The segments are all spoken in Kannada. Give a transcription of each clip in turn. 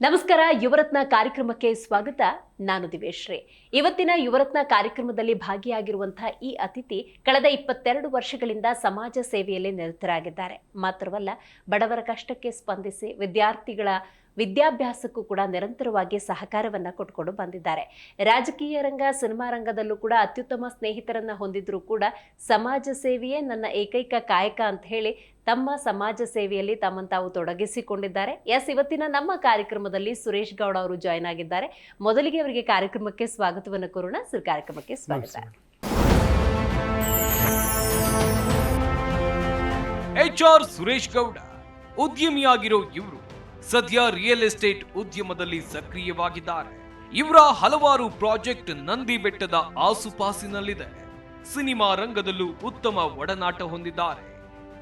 ನಮಸ್ಕಾರ. ಯುವರತ್ನ ಕಾರ್ಯಕ್ರಮಕ್ಕೆ ಸ್ವಾಗತ. ನಾನು ದಿವೇಶ್ರೀ. ಇವತ್ತಿನ ಯುವರತ್ನ ಕಾರ್ಯಕ್ರಮದಲ್ಲಿ ಭಾಗಿಯಾಗಿರುವಂತಹ ಈ ಅತಿಥಿ ಕಳೆದ 22 ವರ್ಷಗಳಿಂದ ಸಮಾಜ ಸೇವೆಯಲ್ಲಿ ನಿರತರಾಗಿದ್ದಾರೆ. ಮಾತ್ರವಲ್ಲ, ಬಡವರ ಕಷ್ಟಕ್ಕೆ ಸ್ಪಂದಿಸಿ ವಿದ್ಯಾರ್ಥಿಗಳ ವಿದ್ಯಾಭ್ಯಾಸಕ್ಕೂ ಕೂಡ ನಿರಂತರವಾಗಿ ಸಹಕಾರವನ್ನ ಕೊಟ್ಕೊಂಡು ಬಂದಿದ್ದಾರೆ. ರಾಜಕೀಯ ರಂಗ, ಸಿನಿಮಾ ರಂಗದಲ್ಲೂ ಕೂಡ ಅತ್ಯುತ್ತಮ ಸ್ನೇಹಿತರನ್ನ ಹೊಂದಿದ್ರು ಕೂಡ ಸಮಾಜ ಸೇವೆಯೇ ನನ್ನ ಏಕೈಕ ಕಾಯಕ ಅಂತ ಹೇಳಿ ತಮ್ಮ ಸಮಾಜ ಸೇವೆಯಲ್ಲಿ ತಮ್ಮನ್ನು ತಾವು ತೊಡಗಿಸಿಕೊಂಡಿದ್ದಾರೆ. ಇವತ್ತಿನ ನಮ್ಮ ಕಾರ್ಯಕ್ರಮದಲ್ಲಿ ಸುರೇಶ್ ಗೌಡ ಅವರು ಜಾಯ್ನ್ ಆಗಿದ್ದಾರೆ. ಮೊದಲಿಗೆ ಅವರಿಗೆ ಕಾರ್ಯಕ್ರಮಕ್ಕೆ ಸ್ವಾಗತವನ್ನು ಕೋರೋಣ. ಸರ್, ಕಾರ್ಯಕ್ರಮಕ್ಕೆ ಸ್ವಾಗತ. HR ಸುರೇಶ್ ಗೌಡ ಉದ್ಯಮಿಯಾಗಿರೋ ಇವರು ಸದ್ಯ ರಿಯಲ್ ಎಸ್ಟೇಟ್ ಉದ್ಯಮದಲ್ಲಿ ಸಕ್ರಿಯವಾಗಿದ್ದಾರೆ. ಇವರ ಹಲವಾರು ಪ್ರಾಜೆಕ್ಟ್ ನಂದಿ ಬೆಟ್ಟದ ಆಸುಪಾಸಿನಲ್ಲಿದೆ. ಸಿನಿಮಾ ರಂಗದಲ್ಲೂ ಉತ್ತಮ ಒಡನಾಟ ಹೊಂದಿದ್ದಾರೆ.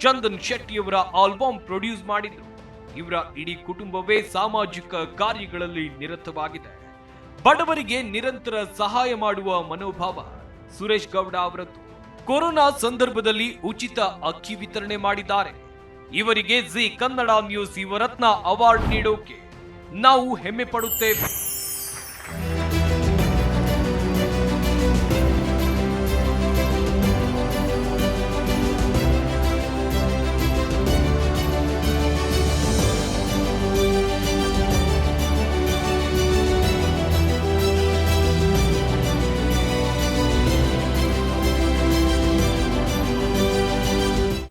ಚಂದನ್ ಶೆಟ್ಟಿಯವರ ಆಲ್ಬಮ್ ಪ್ರೊಡ್ಯೂಸ್ ಮಾಡಿದ್ರು. ಇವರ ಇಡೀ ಕುಟುಂಬವೇ ಸಾಮಾಜಿಕ ಕಾರ್ಯಗಳಲ್ಲಿ ನಿರತವಾಗಿದೆ. ಬಡವರಿಗೆ ನಿರಂತರ ಸಹಾಯ ಮಾಡುವ ಮನೋಭಾವ ಸುರೇಶ್ ಗೌಡ ಅವರದ್ದು. ಕೊರೋನಾ ಸಂದರ್ಭದಲ್ಲಿ ಉಚಿತ ಅಕ್ಕಿ ವಿತರಣೆ ಮಾಡಿದ್ದಾರೆ. ಇವರಿಗೆ ಜಿ ಕನ್ನಡ ನ್ಯೂಸ್ ಯುವರತ್ನ ಅವಾರ್ಡ್ ನೀಡೋಕೆ ನಾವು ಹೆಮ್ಮೆ ಪಡುತ್ತೇವೆ.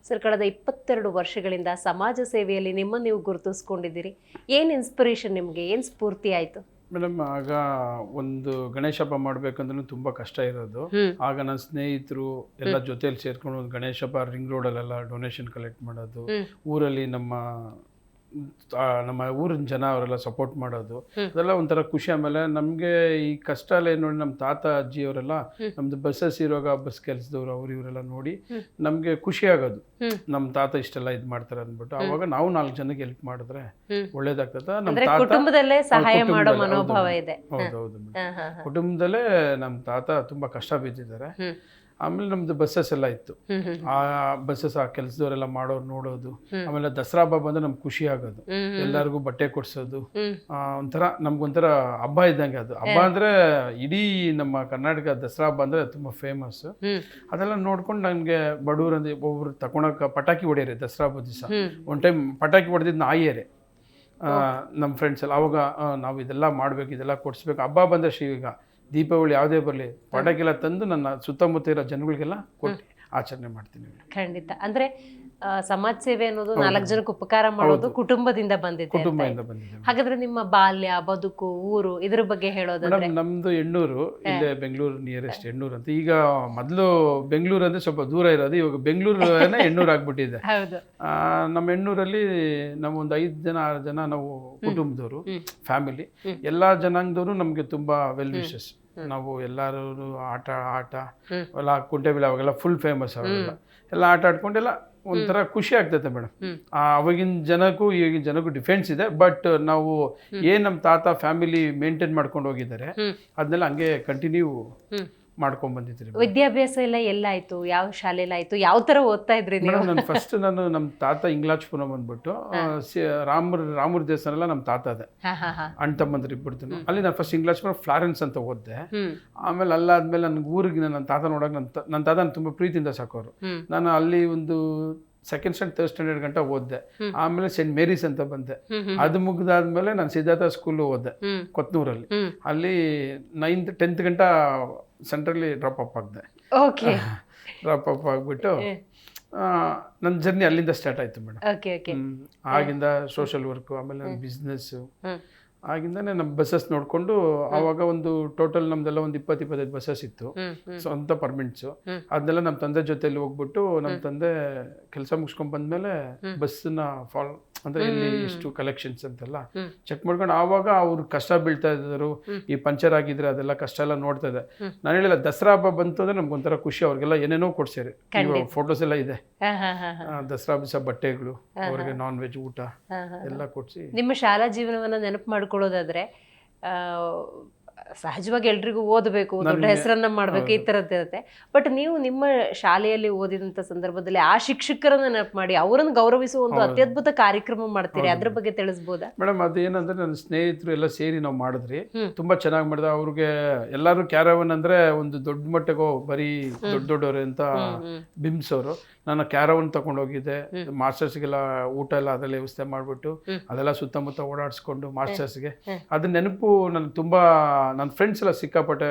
ಸರ್, ಕಳೆದ 22 ವರ್ಷಗಳಿಂದ ಸಮಾಜ ಸೇವೆಯಲ್ಲಿ ನಿಮ್ಮನ್ನು ನೀವು ಗುರುತಿಸ್ಕೊಂಡಿದ್ದೀರಿ. ಏನು ಇನ್ಸ್ಪಿರೇಷನ್ ನಿಮಗೆ, ಏನು ಸ್ಫೂರ್ತಿ ಆಯಿತು? ಮೇಡಮ್, ಆಗ ಒಂದು ಗಣೇಶ ಹಬ್ಬ ಮಾಡ್ಬೇಕಂದ್ರೂ ತುಂಬ ಕಷ್ಟ ಇರೋದು. ಆಗ ನನ್ನ ಸ್ನೇಹಿತರು ಎಲ್ಲ ಜೊತೆಲಿ ಸೇರ್ಕೊಂಡು ಒಂದು ಗಣೇಶ ಹಬ್ಬ ರಿಂಗ್ ರೋಡಲ್ಲೆಲ್ಲ ಡೊನೇಷನ್ ಕಲೆಕ್ಟ್ ಮಾಡೋದು, ಊರಲ್ಲಿ ನಮ್ಮ ಊರಿನ ಜನ ಅವರೆಲ್ಲ ಸಪೋರ್ಟ್ ಮಾಡೋದು, ಅದೆಲ್ಲ ಒಂಥರ ಖುಷಿ. ಆಮೇಲೆ ನಮಗೆ ಈ ಕಷ್ಟ ಎಲ್ಲ ಏನು ನೋಡಿ ನಮ್ಮ ತಾತ ಅಜ್ಜಿ ಅವರೆಲ್ಲ ನಮ್ದು ಬಸ್ಸಸ್ ಇರುವಾಗ ಬಸ್ ಕೆಲಸದವ್ರು ಅವ್ರು ಇವರೆಲ್ಲ ನೋಡಿ ನಮಗೆ ಖುಷಿ ಆಗೋದು. ನಮ್ಮ ತಾತ ಇಷ್ಟೆಲ್ಲ ಇದು ಮಾಡ್ತಾರೆ ಅಂದ್ಬಿಟ್ಟು ಅವಾಗ ನಾವು 4 ಜನಕ್ಕೆ ಹೆಲ್ಪ್ ಮಾಡಿದ್ರೆ ಒಳ್ಳೇದಾಗ್ತದ. ನಮ್ಮ ತಾತ ಕುಟುಂಬದಲ್ಲೇ ಸಹಾಯ ಮಾಡೋ ಮನೋಭಾವ ಇದೆ. ಹೌದೌದು, ಕುಟುಂಬದಲ್ಲೇ ನಮ್ಮ ತಾತ ತುಂಬಾ ಕಷ್ಟ ಬಿದ್ದಿದ್ದಾರೆ. ಆಮೇಲೆ ನಮ್ದು ಬಸ್ಸಸ್ ಎಲ್ಲ ಇತ್ತು. ಆ ಬಸ್ಸಸ್ ಆ ಕೆಲಸದವರೆಲ್ಲ ಮಾಡೋರು ನೋಡೋದು. ಆಮೇಲೆ ದಸರಾ ಹಬ್ಬ ಬಂದ್ರೆ ನಮ್ಗೆ ಖುಷಿ ಆಗೋದು, ಎಲ್ಲರಿಗೂ ಬಟ್ಟೆ ಕೊಡ್ಸೋದು. ಒಂಥರ ನಮ್ಗೊಂಥರ ಹಬ್ಬ ಇದ್ದಂಗೆ ಅದು. ಹಬ್ಬ ಅಂದ್ರೆ ಇಡೀ ನಮ್ಮ ಕರ್ನಾಟಕ ದಸರಾ ಹಬ್ಬ ಅಂದ್ರೆ ತುಂಬಾ ಫೇಮಸ್. ಅದೆಲ್ಲ ನೋಡ್ಕೊಂಡು ನನಗೆ ಬಡವ್ರು ಅಂದ್ರೆ ಒಬ್ಬರು ತಕೊಳಕ ಪಟಾಕಿ ಹೊಡೆಯರೆ ದಸರಾ ಹಬ್ಬದ ದಿವಸ ಒಂದ್ ಟೈಮ್ ಪಟಾಕಿ ಹೊಡೆದಿದ್ದು ನಾಯಿಯರೆ ನಮ್ಮ ಫ್ರೆಂಡ್ಸ್ ಎಲ್ಲ. ಅವಾಗ ನಾವು ಇದೆಲ್ಲ ಮಾಡ್ಬೇಕು, ಇದೆಲ್ಲ ಕೊಡ್ಸ್ಬೇಕು. ಹಬ್ಬ ಬಂದ್ರೆ ಈಗ ದೀಪಾವಳಿ ಯಾವುದೇ ಬರಲಿ ಪಟಾಕಿ ಎಲ್ಲ ತಂದು ನನ್ನ ಸುತ್ತಮುತ್ತ ಇರೋ ಜನಗಳಿಗೆಲ್ಲ ಕೊಟ್ಟು ಆಚರಣೆ ಮಾಡ್ತೀನಿ. ಖಂಡಿತ. ಅಂದ್ರೆ ಸಮಾಜ ಸೇವೆ ಅನ್ನೋದು 4 ಜನಕ್ಕೆ ಉಪಕಾರ ಮಾಡೋದು ಕುಟುಂಬದಿಂದ ಬಂದಿದೆ. ಹಾಗಾದ್ರೆ ನಿಮ್ಮ ಬಾಲ್ಯ, ಬದುಕು, ಊರು ಇದ್ರ ಬಗ್ಗೆ ಹೇಳೋದಾದ್ರೆ? ನಮ್ದು ಎಣ್ಣೂರು, ಇಲ್ಲೇ ಬೆಂಗಳೂರು ನಿಯರೆಸ್ಟ್ ಎಣ್ಣೂರು ಅಂತ. ಈಗ ಮೊದಲು ಬೆಂಗಳೂರು ಅಂದ್ರೆ ಸ್ವಲ್ಪ ದೂರ ಇರೋದು, ಇವಾಗ ಬೆಂಗಳೂರು ಎಣ್ಣೂರು ಆಗ್ಬಿಟ್ಟಿದೆ. ನಮ್ಮ ಎಣ್ಣೂರಲ್ಲಿ ನಾವು ಒಂದು 5-6 ಜನ ನಾವು ಕುಟುಂಬದವರು, ಫ್ಯಾಮಿಲಿ. ಎಲ್ಲಾ ಜನಾಂಗದವರು ನಮ್ಗೆ ತುಂಬಾ ವೆಲ್ ವಿಶಸ್. ನಾವು ಎಲ್ಲರೂ ಆಟ ಎಲ್ಲ ಕುಂಟೆಬಿಲ್ಲೆ ಅವಾಗೆಲ್ಲ ಫುಲ್ ಫೇಮಸ್. ಅವಾಗೆಲ್ಲ ಎಲ್ಲ ಆಟ ಆಡ್ಕೊಂಡೆಲ್ಲ ಒಂಥರ ಖುಷಿ ಆಗ್ತೈತೆ ಮೇಡಮ್. ಅವಾಗಿನ ಜನಕ್ಕೂ ಈಗಿನ ಜನಕ್ಕೂ ಡಿಫ್ರೆನ್ಸ್ ಇದೆ. ಬಟ್ ನಾವು ಏನ್ ನಮ್ಮ ತಾತ ಫ್ಯಾಮಿಲಿ ಮೇಂಟೈನ್ ಮಾಡ್ಕೊಂಡು ಹೋಗಿದ್ದಾರೆ ಅದನ್ನೆಲ್ಲ ಹಂಗೆ ಕಂಟಿನ್ಯೂ ಮಾಡ್ಕೊಂಡ್ ಬಂದಿದ್ರಿ. ವಿದ್ಯಾಭ್ಯಾಸ ಎಲ್ಲ ಎಲ್ಲಾಯ್ತು? ಯಾವ ಶಾಲೆಯಲ್ಲಿ ಆಯ್ತು? ಯಾವ ತರ ಓದ್ತಾ ಇದ್ರಿ ನೀವು? ನಾನು ನಮ್ಮ ತಾತ ಇಂಗ್ಲಾಜ್ಪುರ ಬಂದ್ಬಿಟ್ಟು ರಾಮೂರ್ ದೇವಸ್ಥಾನ ಎಲ್ಲ ನಮ್ಮ ತಾತ ಅದೇ, ಅಣ್ಣ ತಮ್ಮಂದ್ರೆ ಇಬ್ಬರ್ದು. ಅಲ್ಲಿ ನಾನು ಫಸ್ಟ್ ಇಂಗ್ಲಾಜ್ಪುರ ಫ್ಲಾರೆನ್ಸ್ ಅಂತ ಓದ್ದೆ. ಆಮೇಲೆ ಅಲ್ಲಾದ್ಮೇಲೆ ನನ್ಗೆ ಊರಿಗೆ ನನ್ನ ತಾತ ನೋಡಕ್ ನನ್ನ ತಾತ ತುಂಬಾ ಪ್ರೀತಿಯಿಂದ ಸಾಕೋರು. ನಾನು ಅಲ್ಲಿ ಒಂದು ಸೆಕೆಂಡ್ ಸ್ಟ್ಯಾಂಡರ್ಡ್, ಥರ್ಡ್ ಸ್ಟ್ಯಾಂಡರ್ಡ್ ಗಂಟ ಓದ್ದೆ. ಆಮೇಲೆ ಸೆಂಟ್ ಮೇರೀಸ್ ಅಂತ ಬಂದೆ. ಅದು ಮುಗಿದಾದ್ಮೇಲೆ ನಾನು ಸಿದ್ಧಾರ್ಥ ಸ್ಕೂಲ್ ಓದ್ದೆ ಕೊತ್ನೂರಲ್ಲಿ. ಅಲ್ಲಿ 9th 10th ಗಂಟ ಸೆಂಟ್ರಲ್ಲಿ ಡ್ರಾಪ್ ಅಪ್ ಆಗಿದ್ದೆ. ಡ್ರಾಪ್ ಅಪ್ ಆಗ್ಬಿಟ್ಟು ನನ್ನ ಜರ್ನಿ ಅಲ್ಲಿಂದ ಸ್ಟಾರ್ಟ್ ಆಯ್ತು ಮೇಡಮ್. ಆಗಿಂದ ಸೋಷಿಯಲ್ ವರ್ಕ್, ಆಮೇಲೆ ನನ್ನ ಬಿಸ್ನೆಸ್. ಆಗಿಂದಾನೆ ನಮ್ಮ ಬಸ್ಸಸ್ ನೋಡ್ಕೊಂಡು ಆವಾಗ ಒಂದು ಟೋಟಲ್ ನಮ್ದೆಲ್ಲ ಒಂದು 20-25 ಬಸ್ಸಸ್ ಇತ್ತು, ಸ್ವಂತ ಪರ್ಮಿಟ್ಸು. ಅದನ್ನೆಲ್ಲ ನಮ್ಮ ತಂದೆ ಜೊತೆಲಿ ಹೋಗ್ಬಿಟ್ಟು ನಮ್ಮ ತಂದೆ ಕೆಲಸ ಮುಗಿಸ್ಕೊಂಡ್ ಬಂದ್ಮೇಲೆ ಬಸ್ನ ಫಾಲೋ ಅಂದ್ರೆ ಇಲ್ಲಿ ಇಷ್ಟು ಕಲೆಕ್ಷನ್ಸ್ ಅಂತೆಲ್ಲ ಚೆಕ್ ಮಾಡ್ಕೊಂಡು ಆವಾಗ ಅವ್ರು ಕಷ್ಟ ಬೀಳ್ತಾ ಇದ್ರು. ಈ ಪಂಚರ್ ಆಗಿದ್ರೆ ಅದೆಲ್ಲ ಕಷ್ಟ ಎಲ್ಲ ನೋಡ್ತಾ ಇದೆ. ನಾನು ಹೇಳಿಲ್ಲ, ದಸರಾ ಹಬ್ಬ ಬಂತು ಅಂದ್ರೆ ನಮ್ಗೊಂಥರ ಖುಷಿ. ಅವ್ರಿಗೆಲ್ಲ ಏನೇನೋ ಕೊಡ್ಸಿರಿ, ಫೋಟೋಸ್ ಎಲ್ಲ ಇದೆ. ದಸರಾ ಹಬ್ಬ ಬಟ್ಟೆಗಳು, ಅವ್ರಿಗೆ ನಾನ್ ವೆಜ್ ಊಟ ಎಲ್ಲ ಕೊಡ್ಸಿ. ನಿಮ್ಮ ಶಾಲಾ ಜೀವನವನ್ನ ನೆನಪು ಮಾಡ್ಕೊಳ್ಳೋದಾದ್ರೆ ಸಹಜವಾಗಿ ಎಲ್ರಿಗೂ ಓದಬೇಕು, ದೊಡ್ಡ ಹೆಸರನ್ನ ಮಾಡ್ಬೇಕು, ಈ ತರದ್ದು ಇರುತ್ತೆ. ಬಟ್ ನೀವು ನಿಮ್ಮ ಶಾಲೆಯಲ್ಲಿ ಓದಿದಂತ ಸಂದರ್ಭದಲ್ಲಿ ಆ ಶಿಕ್ಷಕರನ್ನ ನೆನಪು ಮಾಡಿ ಅವರನ್ನು ಗೌರವಿಸುವ ಒಂದು ಅತ್ಯದ್ಭುತ ಕಾರ್ಯಕ್ರಮ ಮಾಡ್ತೀರಿ, ಅದ್ರ ಬಗ್ಗೆ ತಿಳಿಸ್ಬೋದಾ? ಮೇಡಮ್ ಅದೇನಂದ್ರೆ ನನ್ನ ಸ್ನೇಹಿತರು ಎಲ್ಲ ಸೇರಿ ನಾವು ಮಾಡಿದ್ರಿ, ತುಂಬಾ ಚೆನ್ನಾಗಿ ಮಾಡಿದ. ಅವ್ರಿಗೆ ಎಲ್ಲಾರು ಕ್ಯಾರವನ್ ಅಂದ್ರೆ ಒಂದು ದೊಡ್ಡ ಮಟ್ಟಿಗೆ ಬರೀ ದೊಡ್ಡವ್ರೆ ಅಂತ ಬಿಂಬಿಸೋರು. ನಾನು ಕ್ಯಾರವನ್ ತಗೊಂಡು ಹೋಗಿದ್ದೆ, ಮಾಸ್ಟರ್ಸ್ಗೆಲ್ಲ ಊಟ ಎಲ್ಲ ಅದರಲ್ಲಿ ವ್ಯವಸ್ಥೆ ಮಾಡಿಬಿಟ್ಟು ಅದೆಲ್ಲ ಸುತ್ತಮುತ್ತ ಓಡಾಡಿಸ್ಕೊಂಡು ಮಾಸ್ಟರ್ಸ್ಗೆ ಅದ್ರ ನೆನಪು ನನಗೆ ತುಂಬಾ. ನನ್ನ ಫ್ರೆಂಡ್ಸ್ ಎಲ್ಲ ಸಿಕ್ಕಾಪಟ್ಟೆ,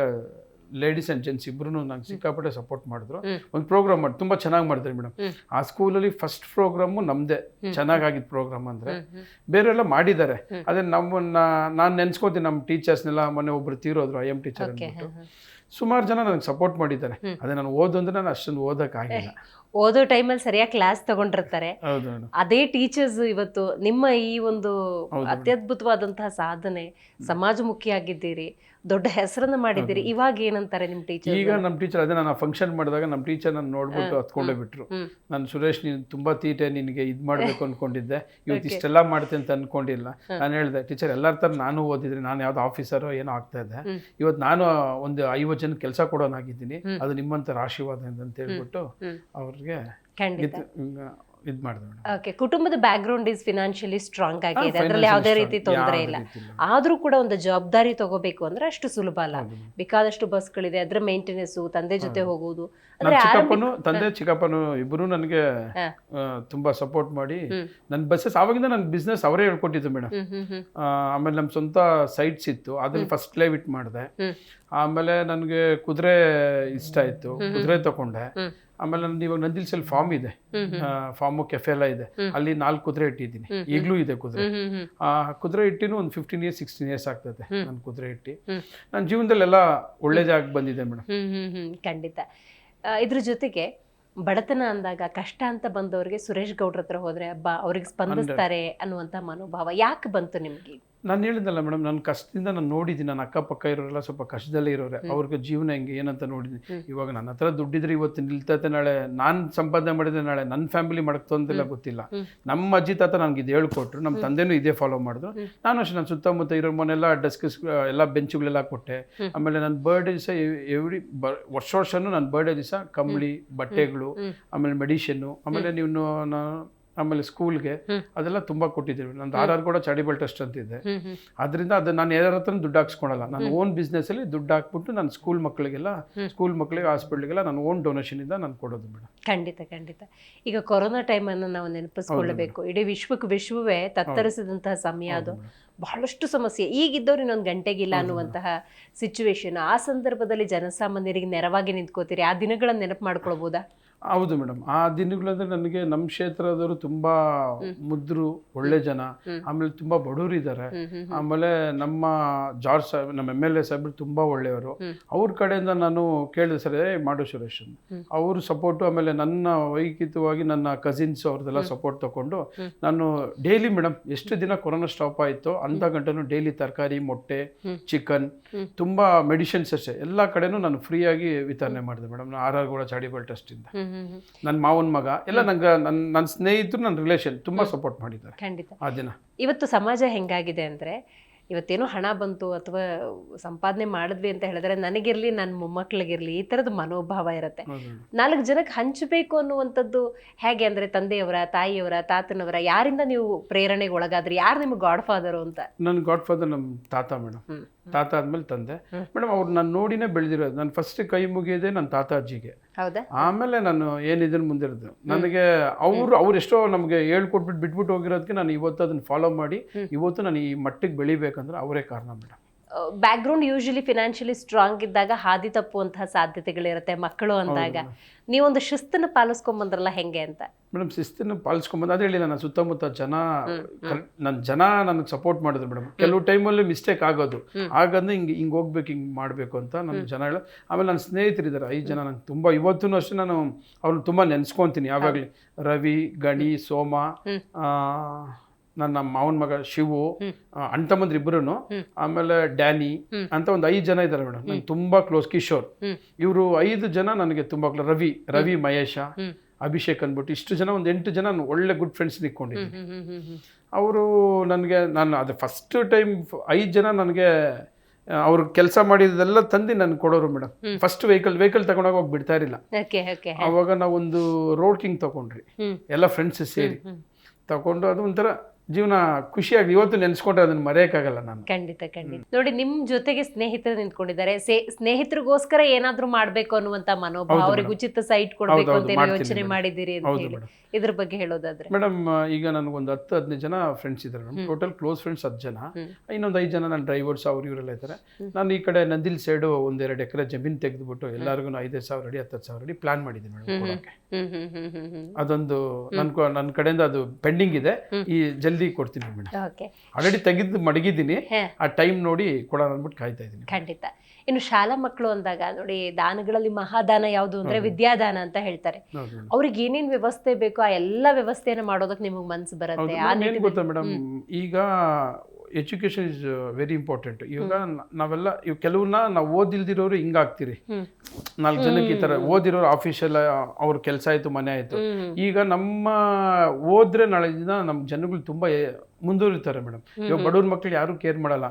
ಲೇಡೀಸ್ ಆ್ಯಂಡ್ ಜೆಂಟ್ಸ್ ಇಬ್ರು ನಂಗೆ ಸಿಕ್ಕಾಪಟ್ಟೆ ಸಪೋರ್ಟ್ ಮಾಡಿದ್ರು. ಒಂದು ಪ್ರೋಗ್ರಾಮ್ ಮಾಡಿ ತುಂಬ ಚೆನ್ನಾಗಿ ಮಾಡಿದ್ರಿ ಮೇಡಮ್. ಆ ಸ್ಕೂಲಲ್ಲಿ ಫಸ್ಟ್ ಪ್ರೋಗ್ರಾಮು ನಮ್ಮದೇ ಚೆನ್ನಾಗಿದ್ದ ಪ್ರೋಗ್ರಾಮ್ ಅಂದರೆ. ಬೇರೆಲ್ಲ ಮಾಡಿದ್ದಾರೆ, ಅದೇ ನಾನು ನೆನ್ಸ್ಕೊತೀನಿ ನಮ್ಮ ಟೀಚರ್ಸ್ನೆಲ್ಲ. ಮೊನ್ನೆ ಒಬ್ರು ತೀರೋದ್ರು IM ಟೀಚರ್ ಅಂದ್ಬಿಟ್ಟು. ಸುಮಾರು ಜನ ನನಗೆ ಸಪೋರ್ಟ್ ಮಾಡಿದ್ದಾರೆ. ಅದೇ ನಾನು ಓದಂದ್ರೆ ನಾನು ಅಷ್ಟೊಂದು ಓದೋಕ್ಕಾಗಿಲ್ಲ. ಓದೋ ಟೈಮಲ್ಲಿ ಸರಿಯಾಗಿ ಕ್ಲಾಸ್ ತಗೊಂಡಿರ್ತಾರೆ. ಅದೇ ಟೀಚರ್ಸ್ ಇವತ್ತು ನಿಮ್ಮ ಈ ಒಂದು ಅತ್ಯದ್ಭುತವಾದಂತಹ ಸಾಧನೆ, ಸಮಾಜಮುಖಿಯಾಗಿದ್ದೀರಿ, ದೊಡ್ಡ ಹೆಸರನ್ನ ಮಾಡಿದ್ದೀರಿ. ಇವಾಗ ಏನಂತಾರೆ ನಿಮ್ ಟೀಚರ್? ಈಗ ನಮ್ಮ ಟೀಚರ್ ಅದೇ ನಾನು ಫಂಕ್ಷನ್ ಮಾಡಿದಾಗ ನಮ್ಮ ಟೀಚರ್ ನಾನು ನೋಡ್ಬಿಟ್ಟು ಹತ್ಕೊಂಡೇ ಬಿಟ್ರು. ನಾನು ಸುರೇಶ್ ನೀನು ತುಂಬಾ ತೀಟೆ, ನಿನಗೆ ಇದು ಮಾಡ್ಬೇಕು ಅನ್ಕೊಂಡಿದ್ದೆ, ಇವತ್ತು ಇಷ್ಟೆಲ್ಲ ಮಾಡ್ತೆ ಅಂತ ಅನ್ಕೊಂಡಿಲ್ಲ. ನಾನು ಹೇಳಿದೆ ಟೀಚರ್ ಎಲ್ಲರ ತರ ನಾನು ಓದಿದ್ರೆ ನಾನು ಯಾವ್ದು ಆಫೀಸರ್ ಏನೋ ಆಗ್ತಾ ಇದ್ದೆ, ಇವತ್ತು ನಾನು ಒಂದು 50 ಜನ ಕೆಲಸ ಕೊಡೋನಾಗಿದ್ದೀನಿ, ಅದು ನಿಮ್ಮಂತರ ಆಶೀರ್ವಾದ ಅಂತ ಹೇಳ್ಬಿಟ್ಟು ಅವ್ರಿಗೆ ಇದು ಮಾಡಿದೆ. ಓಕೆ, ಕುಟುಂಬದ back ground is financially strong ಆಗಿದೆ, ಅದರಲ್ಲಿ ಯಾವುದೇ ರೀತಿ ತೊಂದರೆ ಇಲ್ಲ. ಆದ್ರೂ ಕೂಡ ಒಂದು ಜವಾಬ್ದಾರಿ ತಗೋಬೇಕು ಅಂದ್ರೆ ಅಷ್ಟು ಸುಲಭ ಅಲ್ಲ. ಬೇಕಾದಷ್ಟು ಬಸ್ಗಳಿದೆ, ಅದ್ರ ಮೇಂಟೆನೆನ್ಸ್, ತಂದೆ ಜೊತೆ ಹೋಗುವುದು. ತಂದೆ ಚಿಕ್ಕಪ್ಪನು ಇಬ್ಬರು ನನಗೆ ತುಂಬಾ ಸಪೋರ್ಟ್ ಮಾಡಿ ನನ್ನ ಬಸ್ಸಸ್ ಆವಾಗಿಂದ ನನ್ನ ಬಿಸ್ನೆಸ್ ಅವರೇ ಹೇಳ್ಕೊಟ್ಟಿದ್ದು ಮೇಡಮ್. ಆಮೇಲೆ ನಮ್ಮ ಸ್ವಂತ ಸೈಟ್ಸ್ ಇತ್ತು, ಅದನ್ನ ಫಸ್ಟ್ ಲೈವ್ ಇಟ್ ಮಾಡಿದೆ. ಆಮೇಲೆ ನನಗೆ ಕುದುರೆ ಇಷ್ಟ ಇತ್ತು, ಕುದುರೆ ತಗೊಂಡೆ. ಆಮೇಲೆ ನಂದು ಇವಾಗ ನಂದಿಲ್ಸಲ್ಲಿ ಫಾರ್ಮ್ ಇದೆ, ಫಾರ್ಮು ಕೆಫೆ ಎಲ್ಲ ಇದೆ, ಅಲ್ಲಿ 4 ಕುದುರೆ ಇಟ್ಟಿದ್ದೀನಿ. ಈಗಲೂ ಇದೆ ಕುದುರೆ. ಕುದುರೆ ಇಟ್ಟಿನೂ ಒಂದು 15 years 16 years ಆಗ್ತದೆ ನಾನು ಕುದುರೆ ಇಟ್ಟು. ನನ್ನ ಜೀವನದಲ್ಲೆಲ್ಲ ಒಳ್ಳೇದಾಗಿ ಬಂದಿದೆ ಮೇಡಮ್. ಖಂಡಿತ. ಇದ್ರ ಜೊತೆಗೆ ಬಡತನ ಅಂದಾಗ, ಕಷ್ಟ ಅಂತ ಬಂದವರಿಗೆ ಸುರೇಶ್ ಗೌಡ್ರ ಹತ್ರ ಹೋದ್ರೆ ಅವ್ರಿಗೆ ಸ್ಪಂದಿಸ್ತಾರೆ ಅನ್ನುವಂಥ ಮನೋಭಾವ ಯಾಕೆ ಬಂತು ನಿಮ್ಗೆ? ನಾನು ಹೇಳಿದ್ನಲ್ಲ ಮೇಡಮ್, ನನ್ನ ಕಷ್ಟದಿಂದ ನಾನು ನೋಡಿದ್ದೀನಿ. ನನ್ನ ಅಕ್ಕಪಕ್ಕ ಇರೋರೆಲ್ಲ ಸ್ವಲ್ಪ ಕಷ್ಟದಲ್ಲೇ ಇರೋರೆ, ಅವ್ರಿಗೆ ಜೀವನ ಹೆಂಗೆ ಏನಂತ ನೋಡಿದ್ದೀನಿ. ಇವಾಗ ನನ್ನ ಹತ್ರ ದುಡ್ಡಿದ್ರೆ ಇವತ್ತು ನಿಲ್ತೈತೆ, ನಾಳೆ ನಾನು ಸಂಪಾದನೆ ಮಾಡಿದ್ರೆ ನಾಳೆ ನನ್ನ ಫ್ಯಾಮಿಲಿ ಮಾಡಕ್ತಂತೆಲ್ಲ ಗೊತ್ತಿಲ್ಲ. ನಮ್ಮ ಅಜ್ಜಿ ತಾತ ನನಗೆ ಇದು ಹೇಳ್ಕೊಟ್ರು, ನಮ್ಮ ತಂದೆನೂ ಇದೇ ಫಾಲೋ ಮಾಡಿದ್ರು. ನಾನು ಅಷ್ಟೇ ನನ್ನ ಸುತ್ತಮುತ್ತ ಇರೋ ಮನೆಲ್ಲ ಡೆಸ್ಕ್ ಎಲ್ಲ ಬೆಂಚುಗಳೆಲ್ಲ ಕೊಟ್ಟೆ. ಆಮೇಲೆ ನನ್ನ ಬರ್ಡೇ ದಿವಸ ವರ್ಷನೂ ನನ್ನ ಬರ್ಡೇ ದಿವಸ ಕಂಬಳಿ, ಬಟ್ಟೆಗಳು, ಆಮೇಲೆ ಮೆಡಿಷನ್ನು, ಆಮೇಲೆ ನೀವು ಆಮೇಲೆ ಸ್ಕೂಲ್ಗೆ ಅದೆಲ್ಲ ತುಂಬಾ ಕೊಟ್ಟಿದ್ದೀವಿ. ನಂದು RR ಕೂಡ ಚಾರಿಟಬಲ್ ಟ್ರಸ್ಟ್ ಅಂತ ಇದೆ. ಅದರಿಂದ ಅದು ನಾನು ಯಾರ ಹತ್ರ ದುಡ್ಡು ಹಾಕ್ಸ್ಕೊಳಲ್ಲ. ನಾನು ಓನ್ ಬಿಸ್ನೆಸ್ ಅಲ್ಲಿ ದುಡ್ಡು ಹಾಕ್ಬಿಟ್ಟು ನಾನು ಸ್ಕೂಲ್ ಮಕ್ಕಳಿಗೆ ಹಾಸ್ಪಿಟ್ಲಿಗೆಲ್ಲ ನಾನು ಓನ್ ಡೊನೇಷನ್ ಇಂದ ನಾನು ಕೊಡೋದು ಮೇಡಮ್. ಖಂಡಿತ. ಈಗ ಕೊರೋನಾ ಟೈಮ್ ಅನ್ನು ನಾವು ನೆನಪಿಸ್ಕೊಳ್ಳಬೇಕು. ಇಡೀ ವಿಶ್ವವೇ ತತ್ತರಿಸಿದಂತಹ ಸಮಯ ಅದು. ಬಹಳಷ್ಟು ಸಮಸ್ಯೆ, ಈಗಿದ್ದವ್ರು ಇನ್ನೊಂದು ಗಂಟೆಗಿಲ್ಲ ಅನ್ನುವಂತಹ ಸಿಚುವೇಶನ್. ಆ ಸಂದರ್ಭದಲ್ಲಿ ಜನಸಾಮಾನ್ಯರಿಗೆ ನೆರವಾಗಿ ನಿಂತ್ಕೋತೀರಿ, ಆ ದಿನಗಳನ್ನ ನೆನಪು ಮಾಡ್ಕೊಳ್ಬೋದಾ? ಹೌದು ಮೇಡಮ್, ಆ ದಿನಗಳಂದ್ರೆ ನನಗೆ ನಮ್ಮ ಕ್ಷೇತ್ರದವರು ತುಂಬಾ ಮುದ್ರು, ಒಳ್ಳೆ ಜನ, ಆಮೇಲೆ ತುಂಬಾ ಬಡವರು ಇದ್ದಾರೆ. ಆಮೇಲೆ ನಮ್ಮ ಜಾರ್ಜ್ ಸಾಹೇಬ್, ನಮ್ಮ MLA ಸಾಹೇಬ್ರು ತುಂಬಾ ಒಳ್ಳೆಯವರು. ಅವ್ರ ಕಡೆಯಿಂದ ನಾನು ಕೇಳಿದೆ, ಸರ್ ಮಾಡು ಸುರೇಶ್, ಅವರು ಸಪೋರ್ಟು. ಆಮೇಲೆ ನನ್ನ ವೈಯಕ್ತಿಕವಾಗಿ ನನ್ನ ಕಸಿನ್ಸ್ ಅವ್ರದ್ದೆಲ್ಲ ಸಪೋರ್ಟ್ ತಗೊಂಡು ನಾನು ಡೈಲಿ ಮೇಡಮ್, ಎಷ್ಟು ದಿನ ಕೊರೋನಾ ಸ್ಟಾಪ್ ಆಯಿತು ಅಂತ ಗಂಟನು ಡೈಲಿ ತರಕಾರಿ, ಮೊಟ್ಟೆ, ಚಿಕನ್, ತುಂಬಾ ಮೆಡಿಸಿನ್ಸ್ ಅಷ್ಟೇ ಎಲ್ಲ ಕಡೆನೂ ನಾನು ಫ್ರೀಯಾಗಿ ವಿತರಣೆ ಮಾಡಿದೆ ಮೇಡಮ್. RR ಕೂಡ ಚಾರಿಟಬಲ್ ಟ್ರಸ್ಟ್ ಇಂದ ನನ್ನ ಮಾವನ ಮಗ ಎಲ್ಲ ನಂಗೆ ನನ್ನ ಸ್ನೇಹಿತರು, ನನ್ನ ರಿಲೇಷನ್ ತುಂಬಾ ಸಪೋರ್ಟ್ ಮಾಡಿದ್ದಾರೆ. ಖಂಡಿತ. ಆ ದಿನ ಇವತ್ತು ಸಮಾಜ ಹೆಂಗಾಗಿದೆ ಅಂದ್ರೆ, ಇವತ್ತೇನೋ ಹಣ ಬಂತು ಅಥವಾ ಸಂಪಾದನೆ ಮಾಡಿದ್ವಿ ಅಂತ ಹೇಳಿದ್ರೆ ನನಗಿರ್ಲಿ, ನನ್ನ ಮೊಮ್ಮಕ್ಳಿಗಿರ್ಲಿ, ಈ ತರದ ಮನೋಭಾವ ಇರುತ್ತೆ. 4 ಜನಕ್ಕೆ ಹಂಚಬೇಕು ಅನ್ನುವಂಥದ್ದು ಹೇಗೆ ಅಂದ್ರೆ, ತಂದೆಯವರ, ತಾಯಿಯವರ, ತಾತನವರ, ಯಾರಿಂದ ನೀವು ಪ್ರೇರಣೆಗೆ ಒಳಗಾದ್ರಿ? ಯಾರು ನಿಮ್ಗೆ ಗಾಡ್ ಫಾದರು ಅಂತ? ನನ್ನ ಗಾಡ್ ಫಾದರ್ ನಮ್ಮ ತಾತ ಮೇಡಮ್. ತಾತ ಆದ್ಮೇಲೆ ತಂದೆ ಮೇಡಮ್. ಅವ್ರು ನಾನು ನೋಡಿನೇ ಬೆಳೆದಿರೋದು. ನಾನು ಫಸ್ಟ್ ಕೈ ಮುಗಿಯೋದೇ ನನ್ನ ತಾತ ಅಜ್ಜಿಗೆ. ಹೌದಾ? ಆಮೇಲೆ ನಾನು ಏನಿದ್ರು ಮುಂದಿರೋದು ನನಗೆ ಅವ್ರು ಎಷ್ಟೋ ನಮಗೆ ಹೇಳ್ಕೊಟ್ಬಿಟ್ಟು ಬಿಟ್ಬಿಟ್ಟು ಹೋಗಿರೋದಕ್ಕೆ ನಾನು ಇವತ್ತು ಅದನ್ನ ಫಾಲೋ ಮಾಡಿ ಇವತ್ತು ನಾನು ಈ ಮಟ್ಟಿಗೆ ಬೆಳಿಬೇಕಂದ್ರೆ ಅವರೇ ಕಾರಣ madam. Back ground usually financially strong ಇದ್ದಾಗ ಹಾದಿ ತಪ್ಪುವಂತಹ ಸಾಧ್ಯತೆಗಳಿರುತ್ತೆ ಮಕ್ಕಳು ಅಂದಾಗ. ನೀವೊಂದು ಶಿಸ್ತನ್ನು ಪಾಲಿಸ್ಕೊಂಬಂದ್ರಲ್ಲ, ಹೆಂಗೆ ಅಂತ? ಮೇಡಮ್ ಶಿಸ್ತನ್ನು ಪಾಲಿಸ್ಕೊಂಬಂದು ಅದೇ ಹೇಳಿಲ್ಲ, ನಾನು ಸುತ್ತಮುತ್ತ ಜನ ನನಗೆ ಸಪೋರ್ಟ್ ಮಾಡಿದ್ರು ಮೇಡಮ್. ಕೆಲವು ಟೈಮಲ್ಲಿ ಮಿಸ್ಟೇಕ್ ಆಗೋದು, ಹಾಗಂದ್ರೆ ಹಿಂಗೆ ಹೋಗ್ಬೇಕು, ಹಿಂಗೆ ಮಾಡಬೇಕು ಅಂತ ನನ್ನ ಜನ ಹೇಳ. ಆಮೇಲೆ ನನ್ನ ಸ್ನೇಹಿತರಿದ್ದಾರೆ 5 ಜನ, ನಂಗೆ ತುಂಬ ಇವತ್ತೂ ಅಷ್ಟೇ ನಾನು ಅವ್ರನ್ನ ತುಂಬ ನೆನೆಸ್ಕೊತೀನಿ ಯಾವಾಗಲೂ. ರವಿ, ಗಣಿ, ಸೋಮ, ನನ್ನ ಮಾವನ ಮಗ ಶಿವು, ಅಣ್ಣ ತಮ್ಮಂದ್ರು ಇಬ್ಬರು, ಆಮೇಲೆ ಡ್ಯಾನಿ ಅಂತ ಒಂದು 5 ಜನ ಇದ್ದಾರೆ ಮೇಡಮ್. ನಂಗೆ ತುಂಬಾ ಕ್ಲೋಸ್. ಕಿಶೋರ್, ಇವರು 5 ಜನ ನನಗೆ ತುಂಬಾ ಕ್ಲೋಸ್. ರವಿ, ಮಹೇಶ, ಅಭಿಷೇಕ್ ಅಂದ್ಬಿಟ್ಟು ಇಷ್ಟು ಜನ, ಒಂದು 8 ಜನ ಒಳ್ಳೆ ಗುಡ್ ಫ್ರೆಂಡ್ಸ್ ನಿಂತ್ಕೊಂಡಿದ್ದೀನಿ. ಅವರು ನನಗೆ, ನಾನು ಅದು ಫಸ್ಟ್ ಟೈಮ್ 5 ಜನ ನನಗೆ ಅವ್ರು ಕೆಲಸ ಮಾಡಿದ್ದೆಲ್ಲ ತಂದು ನನ್ಗೆ ಕೊಡೋರು ಮೇಡಮ್. ಫಸ್ಟ್ ವೆಹಿಕಲ್ ತಗೊಂಡಾಗ ಹೋಗಿ ಬಿಡ್ತಾ ಇರಲಿಲ್ಲ. ಅವಾಗ ನಾವೊಂದು ರೋಡ್ ಕಿಂಗ್ ತಗೊಂಡ್ರಿ, ಎಲ್ಲ ಫ್ರೆಂಡ್ಸ್ ಸೇರಿ ತಗೊಂಡು. ಅದು ಒಂಥರ ಜೀವನ ಖುಷಿಯಾಗಿ ಇವತ್ತು ನೆನೆಸ್ಕೊಂಡ್ರೆ ಅದನ್ನ ಮರೆಯಕ್ಕಾಗಲ್ಲ ನಾನು. ಖಂಡಿತ ನೋಡಿ, ನಿಮ್ ಜೊತೆಗೆ ಸ್ನೇಹಿತರು ನಿಂತ್ಕೊಂಡಿದ್ದಾರೆ. ಸ್ನೇಹಿತರಿಗೋಸ್ಕರ ಏನಾದ್ರೂ ಮಾಡ್ಬೇಕು ಅನ್ನುವಂತ ಮನೋಭಾವ, ಅವ್ರಿಗೆ ಉಚಿತ ಸೈಟ್ ಕೊಡ್ಬೇಕು ಅಂತ ಯೋಚನೆ ಮಾಡಿದ್ದೀರಿ ಅಂತ ಹೇಳಿ, ಇದ್ರ ಬಗ್ಗೆ ಹೇಳೋದಾದ್ರೆ ಮೇಡಮ್, ಈಗ ನನಗೊಂದು 10-15 ಜನ ಫ್ರೆಂಡ್ಸ್ ಇದ್ದಾರೆ ಮೇಡಮ್. ಟೋಟಲ್ ಕ್ಲೋಸ್ ಫ್ರೆಂಡ್ಸ್ 10 ಜನ. ಇನ್ನೊಂದು 5 ಜನ ನನ್ನ ಡ್ರೈವರ್ಸ್ ಅವ್ರು ಇವರೆಲ್ಲ ಇದ್ದಾರೆ. ನಾನು ಈ ಕಡೆ ನಂದಿಲ್ ಸೈಡು 1-2 ಎಕರೆ ಜಮೀನು ತೆಗೆದುಬಿಟ್ಟು ಎಲ್ಲರಿಗೂ 5,000 ಅಡಿ 10,000 ಅಡಿ ಪ್ಲಾನ್ ಮಾಡಿದ್ದೀನಿ ಮೇಡಮ್ ಕೊಡೋಕೆ. ಅದೊಂದು ನನ್ನ ಕಡೆಯಿಂದ ಅದು ಪೆಂಡಿಂಗ್ ಇದೆ, ಈ ಜಲ್ದಿ ಕೊಡ್ತೀನಿ ಮೇಡಮ್. ಆಲ್ರೆಡಿ ತೆಗೆದು ಮಡಗಿದ್ದೀನಿ, ಆ ಟೈಮ್ ನೋಡಿ ಕೊಡೋಣ ಅಂದ್ಬಿಟ್ಟು ಕಾಯ್ತಾ ಇದ್ದೀನಿ. ಖಂಡಿತ. ಇನ್ನು ಶಾಲಾ ಮಕ್ಕಳು ಅಂದಾಗ ನೋಡಿ, ದಾನಗಳಲ್ಲಿ ಮಹಾದಾನ ಯಾವುದು ಅಂದ್ರೆ ವಿದ್ಯಾದಾನ ಅಂತ ಹೇಳ್ತಾರೆ. ಅವ್ರಿಗೆ ಏನೇನ್ ವ್ಯವಸ್ಥೆ ಬೇಕೋ ಆ ಎಲ್ಲಾ ವ್ಯವಸ್ಥೆಯನ್ನ ಮಾಡೋದಕ್ಕೆ ನಿಮಗೆ ಮನಸ್ಸು ಬರುತ್ತೆ. ಏನ್ ಗೊತ್ತಾ ಮೇಡಮ್, ಈಗ ಎಜುಕೇಶನ್ ಇಸ್ ವೆರಿ ಇಂಪಾರ್ಟೆಂಟ್. ಇವಾಗ ನಾವೆಲ್ಲ ಕೆಲವನ್ನ ನಾವು ಓದಿಲ್ದಿರೋರು ಹಿಂಗಾಗ್ತೀರಿ. 4 ಜನಕ್ಕೆ ಈ ತರ ಓದಿರೋರು ಆಫೀಸಲ್ಲ, ಅವ್ರ ಕೆಲಸ ಆಯ್ತು, ಮನೆ ಆಯ್ತು. ಈಗ ನಮ್ಮ ಓದ್ರೆ ನಾಳೆ ದಿನ ನಮ್ಮ ಜನಗಳು ತುಂಬಾ ಮುಂದುವರಿತಾರೆ ಮೇಡಮ್. ಇವಾಗ ಬಡವ್ರ ಮಕ್ಳು ಯಾರು ಕೇರ್ ಮಾಡಲ್ಲ.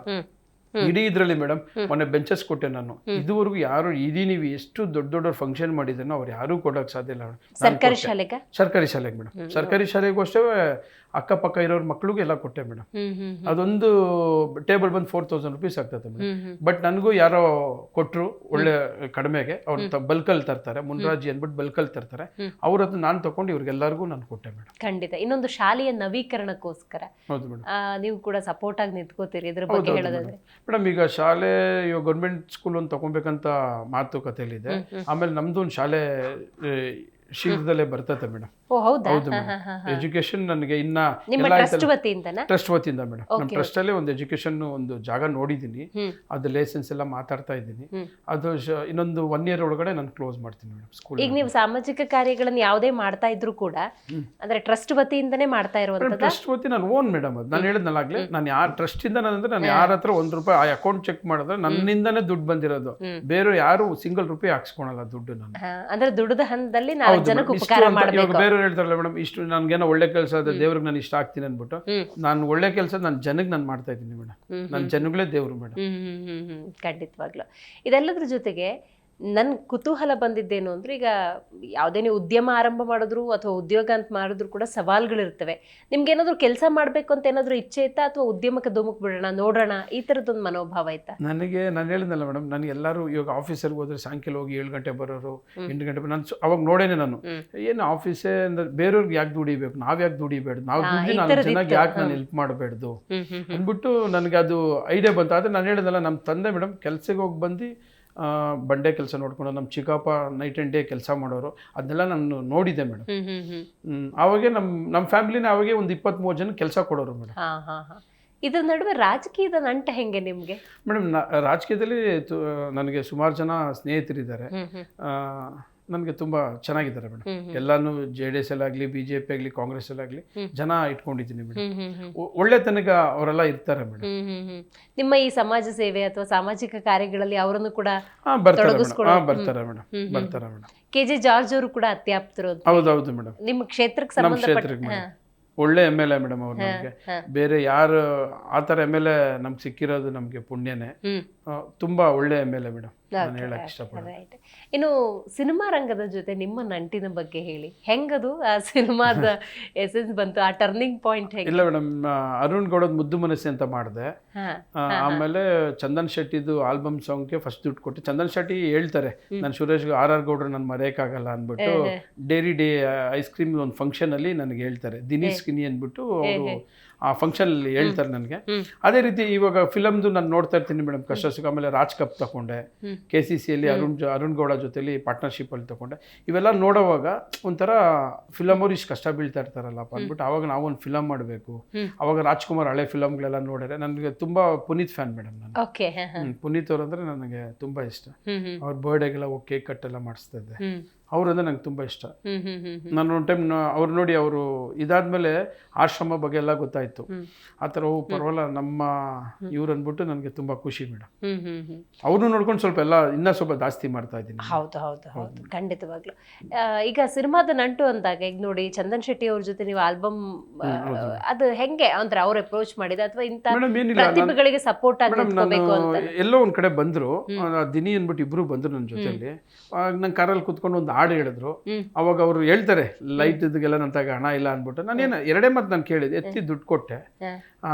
ಇಡೀ ಇದ್ರಲ್ಲಿ ಮೇಡಮ್ ಮೊನ್ನೆ ಬೆಂಚಸ್ ಕೊಟ್ಟೆ ನಾನು. ಇದುವರೆಗೂ ಯಾರು ಇಡೀ ನೀವು ಎಷ್ಟು ದೊಡ್ಡ ಫಂಕ್ಷನ್ ಮಾಡಿದ್ರು ಅವ್ರು ಯಾರು ಕೊಡೋಕೆ ಸಾಧ್ಯ ಇಲ್ಲ. ಸರ್ಕಾರಿ ಶಾಲೆಗೆ ಮೇಡಮ್, ಸರ್ಕಾರಿ ಶಾಲೆಗೂ ಅಷ್ಟೇ ಅಕ್ಕಪಕ್ಕ ಇರೋರ ಮಕ್ಳಿಗೆ ಎಲ್ಲ ಕೊಟ್ಟೆ ಮೇಡಮ್. ಅದೊಂದು ಟೇಬಲ್ ಬಂದು 4,000 rupees ಆಗ್ತದೆ ಮೇಡಮ್. ಬಟ್ ನನಗೂ ಯಾರೋ ಕೊಟ್ಟರು ಒಳ್ಳೆ ಕಡಿಮೆಗೆ, ಅವ್ರು ಬಲ್ಕಲ್ಲಿ ತರ್ತಾರೆ, ಮುನ್ರಾಜಿ ಅಂದ್ಬಿಟ್ಟು ಬಲ್ಕಲ್ಲಿ ತರ್ತಾರೆ. ಅವ್ರ ಹತ್ರ ನಾನು ತಗೊಂಡು ಇವ್ರಿಗೆಲ್ಲರಿಗೂ ನಾನು ಕೊಟ್ಟೆ ಮೇಡಮ್. ಖಂಡಿತ. ಇನ್ನೊಂದು ಶಾಲೆಯ ನವೀಕರಣಕ್ಕೋಸ್ಕರ ಹೌದು ಮೇಡಮ್, ನೀವು ಕೂಡ ಸಪೋರ್ಟ್ ಆಗಿ ನಿಂತ್ಕೋತೀರಿ, ಇದ್ರ ಬಗ್ಗೆ ಹೇಳೋದಾದ್ರೆ ಮೇಡಮ್. ಈಗ ಶಾಲೆ ಇವಾಗ ಗೌರ್ಮೆಂಟ್ ಸ್ಕೂಲ್ ಒಂದು ತಗೊಬೇಕಂತ ಮಾತುಕತೆಯಲ್ಲಿದೆ. ಆಮೇಲೆ ನಮ್ದು ಒಂದು ಶಾಲೆ ಶೀಘ್ರದಲ್ಲೇ ಬರ್ತದೆ ಮೇಡಮ್. ಹೌದು ಮೇಡಮ್. ಎಜುಕೇಶನ್ ನನಗೆ ಇನ್ನ ಟ್ರಸ್ಟ್ ವತಿಯಿಂದ ಮೇಡಮ್, ನಮ್ಮ ಟ್ರಸ್ಟ್ ಅಲ್ಲೇ ಒಂದು ಎಜುಕೇಶನ್ ಒಂದು ಜಾಗ ನೋಡಿದೀನಿ. ಅದು ಲೈಸೆನ್ಸ್ ಎಲ್ಲ ಮಾತಾಡ್ತಾ ಇದ್ದೀನಿ. ಅದು ಇನ್ನೊಂದು 1 year ಒಳಗಡೆ ನಾನು ಕ್ಲೋಸ್ ಮಾಡ್ತೀನಿ ಮೇಡಮ್ ಸ್ಕೂಲ್. ಈಗ ನೀವು ಸಾಮಾಜಿಕ ಕಾರ್ಯಗಳನ್ನು ಯಾವುದೇ ಮಾಡ್ತಾ ಇದ್ರು ಕೂಡ ಅಂದ್ರೆ ಟ್ರಸ್ಟ್ ವತಿಯಿಂದನೇ ಮಾಡ್ತಾ ಇರುವಂತದ್ದು? ಟ್ರಸ್ಟ್ ವತಿ ನಾನು ಓನ್ ಮೇಡಮ್. ಅದು ನಾನು ಹೇಳಿದ್ನಲ್ಲಾಗ್ಲೇ, ನಾನು ಯಾರ ಟ್ರಸ್ಟ್ ಇಂದ ನಾನು ಯಾರ ಹತ್ರ ₹1 ಆ ಅಕೌಂಟ್ ಚೆಕ್ ಮಾಡಿದ್ರೆ ನನ್ನಿಂದಾನೇ ದುಡ್ಡು ಬಂದಿರೋದು. ಬೇರೆ ಯಾರು ₹1 ಹಾಕ್ಸ್ಕೊಳಲ್ಲ ದುಡ್ಡು. ನಾನು ಅಂದ್ರೆ ದುಡ್ಡದ ಹಂತದಲ್ಲಿ ಜನಕ್ಕೆ ಉಪಕಾರ ಮಾಡಬೇಕು. ಬೇರೆ ಹೇಳ್ತಾರಲ್ಲ ಮೇಡಮ್, ಇಷ್ಟು ನನ್ಗೇನೋ ಒಳ್ಳೆ ಕೆಲಸ ಅದ, ದೇವ್ರಿಗೆ ನಾನು ಇಷ್ಟ ಆಗ್ತೀನಿ ಅನ್ಬಿಟ್ಟು ನಾನು ಒಳ್ಳೆ ಕೆಲಸ ನನ್ನ ಜನಕ್ಕೆ ನಾನು ಮಾಡ್ತಾ ಇದ್ದೀನಿ ಮೇಡಮ್. ನನ್ನ ಜನಗಳೇ ದೇವ್ರು ಮೇಡಮ್. ಖಂಡಿತವಾಗ್ಲು. ಇದೆಲ್ಲದ್ರ ಜೊತೆಗೆ ನನ್ ಕುತೂಹಲ ಬಂದಿದ್ದೇನು ಅಂದ್ರೆ, ಈಗ ಯಾವುದೇ ನೀವು ಉದ್ಯಮ ಆರಂಭ ಮಾಡಿದ್ರು ಅಥವಾ ಉದ್ಯೋಗ ಅಂತ ಮಾಡಿದ್ರು ಕೂಡ ಸವಾಲ್ಗಳಿರ್ತವೆ. ನಿಮ್ಗೆ ಏನಾದ್ರು ಕೆಲಸ ಮಾಡ್ಬೇಕು ಅಂತ ಏನಾದ್ರು ಇಚ್ಛೆ ಇತ್ತಾ, ಅಥವಾ ಉದ್ಯಮಕ್ಕೆ ಧುಮುಕ್ ಬಿಡೋಣ ನೋಡೋಣ ಈ ತರದೊಂದು ಮನೋಭಾವ ಆಯ್ತಾ? ನನಗೆ ನಾನು ಹೇಳಿದ್ನಲ್ಲ ಮೇಡಮ್, ನನಗೆ ಎಲ್ಲರೂ ಇವಾಗ ಆಫೀಸರ್ಗೆ ಹೋದ್ರೆ ಸಾಯಂಕಾಲ ಹೋಗಿ 7 ಗಂಟೆ ಬರೋರು, 8 ಗಂಟೆ. ನಾನು ಅವಾಗ ನೋಡೇನೆ ನಾನು ಏನು ಆಫೀಸೇ ಅಂದ್ರೆ ಬೇರೆಯವ್ರಿಗೆ ಯಾಕೆ ದುಡಿಬೇಕು, ನಾವ್ ಯಾಕೆ ದುಡಿಬೇಡ್ದು, ನಾವು ದುಡ್ಡು ನಾನು ಚೆನ್ನಾಗಿ ಯಾಕೆ ನಾನು ಹೆಲ್ಪ್ ಮಾಡಬೇಡ್ದು ಅಂದ್ಬಿಟ್ಟು ನನಗೆ ಅದು ಐಡಿಯಾ ಬಂತು. ಆದರೆ ನಾನು ಹೇಳಿದ್ನಲ್ಲ, ನಮ್ಮ ತಂದೆ ಮೇಡಮ್ ಕೆಲ್ಸಕ್ಕೆ ಹೋಗಿ ಬಂದು ಬಂಡೆ ಕೆಲಸ ನೋಡ್ಕೊಂಡು, ನಮ್ಮ ಚಿಕ್ಕಪ್ಪ ನೈಟ್ ಆ್ಯಂಡ್ ಡೇ ಕೆಲಸ ಮಾಡೋರು, ಅದನ್ನೆಲ್ಲ ನಾನು ನೋಡಿದ್ದೆ ಮೇಡಮ್. ಅವಾಗೆ ನಮ್ಮ ಫ್ಯಾಮಿಲಿನ ಅವಾಗೆ ಒಂದು 23 ಜನ ಕೆಲಸ ಕೊಡೋರು ಮೇಡಮ್. ಇದ್ರ ನಡುವೆ ರಾಜಕೀಯದ ನಂಟ ಹೆಂಗೆ ನಿಮ್ಗೆ ಮೇಡಮ್? ರಾಜಕೀಯದಲ್ಲಿ ನನಗೆ ಸುಮಾರು ಜನ ಸ್ನೇಹಿತರಿದ್ದಾರೆ. ನನಗೆ ತುಂಬಾ ಚೆನ್ನಾಗಿದ್ದಾರೆ ಮೇಡಮ್. ಎಲ್ಲಾನು JDS ಅಲ್ಲಾಗ್ಲಿ, BJP ಆಗಲಿ, ಕಾಂಗ್ರೆಸ್ ಅಲ್ಲಾಗ್ಲಿ ಜನ ಇಟ್ಕೊಂಡಿದ್ದೀನಿ ಮೇಡಮ್. ಒಳ್ಳೆ ತನಕ ಅವರೆಲ್ಲ ಇರ್ತಾರೆ ಮೇಡಮ್. ನಿಮ್ಮ ಈ ಸಮಾಜ ಸೇವೆ ಅಥವಾ ಸಾಮಾಜಿಕ ಕಾರ್ಯಗಳಲ್ಲಿ ಅವರನ್ನು ಕೂಡ ಬರ್ತಾರೆ ಮೇಡಮ್. KJ ಜಾರ್ಜ್ ಅವರು ಕೂಡ ಅತ್ಯಾಪ್ತರು. ಹೌದೌದು ಮೇಡಮ್. ನಿಮ್ಮ ಕ್ಷೇತ್ರಕ್ಕೆ ಸಂಬಂಧಪಟ್ಟ ಒಳ್ಳೆ MLA ಮೇಡಮ್ ಅವ್ರು. ನಮಗೆ ಬೇರೆ ಯಾರು ಆತರ MLA ನಮ್ಗೆ ಸಿಕ್ಕಿರೋದು ನಮ್ಗೆ ಪುಣ್ಯನೇ. ತುಂಬಾ ಒಳ್ಳೆ MLA ಮೇಡಮ್, ನಾನು ಹೇಳಕ್ ಇಷ್ಟಪಡ್ತೀನಿ. ಇನ್ನು ಸಿನಿಮಾ ರಂಗದ ಜೊತೆ ನಿಮ್ಮ ನಂಟಿನ ಬಗ್ಗೆ ಹೇಳಿ. ಹೆಂಗದು ಆ ಸಿನಿಮಾದ ಎಸೆನ್ಸ್ ಬಂತು, ಆ ಟರ್ನಿಂಗ್ ಪಾಯಿಂಟ್ ಹೇಗೆ? ಇಲ್ಲ ಮೇಡಮ್, ಅರುಣ್ ಗೌಡದ್ ಮುದ್ದು ಮನಸ್ಸು ಅಂತ ಮಾಡಿದೆ. ಆಮೇಲೆ ಚಂದನ್ ಶೆಟ್ಟಿದು ಆಲ್ಬಮ್ ಸಾಂಗ್ಗೆ ಫಸ್ಟ್ ದುಡ್ಡು ಕೊಟ್ಟು, ಚಂದನ್ ಶೆಟ್ಟಿ ಹೇಳ್ತಾರೆ ನಾನು ಸುರೇಶ್ RR ಗೌಡ್ರು ನಾನು ಮರೆಯಕ್ಕಾಗಲ್ಲ ಅಂದ್ಬಿಟ್ಟು ಡೈರಿ ಡೇ ಐಸ್ ಕ್ರೀಮ್ ಒಂದು ಫಂಕ್ಷನ್ ಅಲ್ಲಿ ನನಗೆ ಹೇಳ್ತಾರೆ, ದಿನೇಶ್ ಕಿನಿ ಅಂದ್ಬಿಟ್ಟು ಅವರು ಆ ಫಂಕ್ಷನ್ ಅಲ್ಲಿ ಹೇಳ್ತಾರೆ ನನಗೆ. ಅದೇ ರೀತಿ ಇವಾಗ ಫಿಲಮ್ದು ನಾನು ನೋಡ್ತಾ ಇರ್ತೀನಿ ಮೇಡಮ್, ಕಷ್ಟ ಸುಖ. ಆಮೇಲೆ ರಾಜ್ ಕಪ್ ತಗೊಂಡೆ, KCCಯಲ್ಲಿ ಅರುಣ್ ಗೌಡ ಜೊತೆಲಿ ಪಾರ್ಟ್ನರ್ಶಿಪ್ ಅಲ್ಲಿ ತಗೊಂಡೆ. ಇವೆಲ್ಲ ನೋಡೋವಾಗ ಒಂಥರ ಫಿಲಮ್ ಅವ್ರು ಇಷ್ಟು ಕಷ್ಟ ಬೀಳ್ತಾ ಇರ್ತಾರಲ್ಲಪ್ಪ ಅಂದ್ಬಿಟ್ಟು ಅವಾಗ ನಾವು ಒಂದು ಫಿಲಮ್ ಮಾಡಬೇಕು. ಅವಾಗ ರಾಜ್ಕುಮಾರ್ ಹಳೆ ಫಿಲಮ್ಗಳೆಲ್ಲ ನೋಡಿದ್ರೆ ನನಗೆ ತುಂಬಾ ಪುನೀತ್ ಫ್ಯಾನ್ ಮೇಡಮ್. ನಾನು ಪುನೀತ್ ಅವ್ರು ಅಂದ್ರೆ ನನಗೆ ತುಂಬಾ ಇಷ್ಟ. ಅವ್ರ ಬರ್ಡೇಗೆಲ್ಲ ಹೋಗಿ ಕೇಕ್ ಕಟ್ ಎಲ್ಲ ಮಾಡಿಸ್ತಾ ಇದ್ದೆ. ಅವ್ರಂದ್ರೆ ನಂಗೆ ತುಂಬ ಇಷ್ಟ. ನಾನು ಒಂದು ಟೈಮ್ ಅವ್ರು ನೋಡಿ ಅವರು ಇದಾದ್ಮೇಲೆ ಆಶ್ರಮ ಬಗ್ಗೆ ಎಲ್ಲ ಗೊತ್ತಾಯ್ತು. ಆ ಥರ ಪರವಾಗಿಲ್ಲ ನಮ್ಮ ಇವ್ರು ಅಂದ್ಬಿಟ್ಟು ನನಗೆ ತುಂಬ ಖುಷಿ ಮೇಡಮ್. ಅವ್ರನ್ನೂ ನೋಡ್ಕೊಂಡು ಸ್ವಲ್ಪ ಎಲ್ಲ ಇನ್ನೂ ಸ್ವಲ್ಪ ಜಾಸ್ತಿ ಮಾಡ್ತಾ ಇದ್ದೀನಿ. ಹೌದು ಹೌದು ಹೌದು, ಖಂಡಿತವಾಗ್ಲು. ಈಗ ಸಿನಿಮಾದ ನಂಟು ಅಂದಾಗ ಈಗ ನೋಡಿ ಚಂದನ್ ಶೆಟ್ಟಿ ಅವ್ರ ಜೊತೆ ನೀವು ಆಲ್ಬಮ್ ಅದು ಹೆಂಗೆ ಅಂದ್ರೆ ಅವ್ರು ಅಪ್ರೋಚ್ ಮಾಡಿದ ಅಥವಾ ಇಂಥ ಪ್ರತಿಭೆಗಳಿಗೆ ಸಪೋರ್ಟ್ ಆಗಿ ನಿಂತ್ಕೋಬೇಕು ಅಂತ? ಎಲ್ಲೋ ಒಂದ್ ಕಡೆ ಬಂದ್ರು, ದಿನಿ ಅನ್ಬಿಟ್ಟು ಇಬ್ರು ಬಂದ್ರು ನನ್ನ ಜೊತೆಲಿ. ನಂಗೆ ಕಾರಲ್ಲಿ ಕುತ್ಕೊಂಡು ಒಂದು ಹಾಡು ಹೇಳಿದ್ರು. ಅವಾಗ ಅವರು ಹೇಳ್ತಾರೆ ಲೈಟ್ ಇದಕ್ಕೆಲ್ಲ ನಂತಾಗ ಹಣ ಇಲ್ಲ ಅಂದ್ಬಿಟ್ಟು ನಾನೇನು ಎರಡೇ ಮಾತು ನಾನು ಕೇಳಿದೆ, ಎತ್ತಿ ದುಡ್ಡು ಕೊಟ್ಟೆ.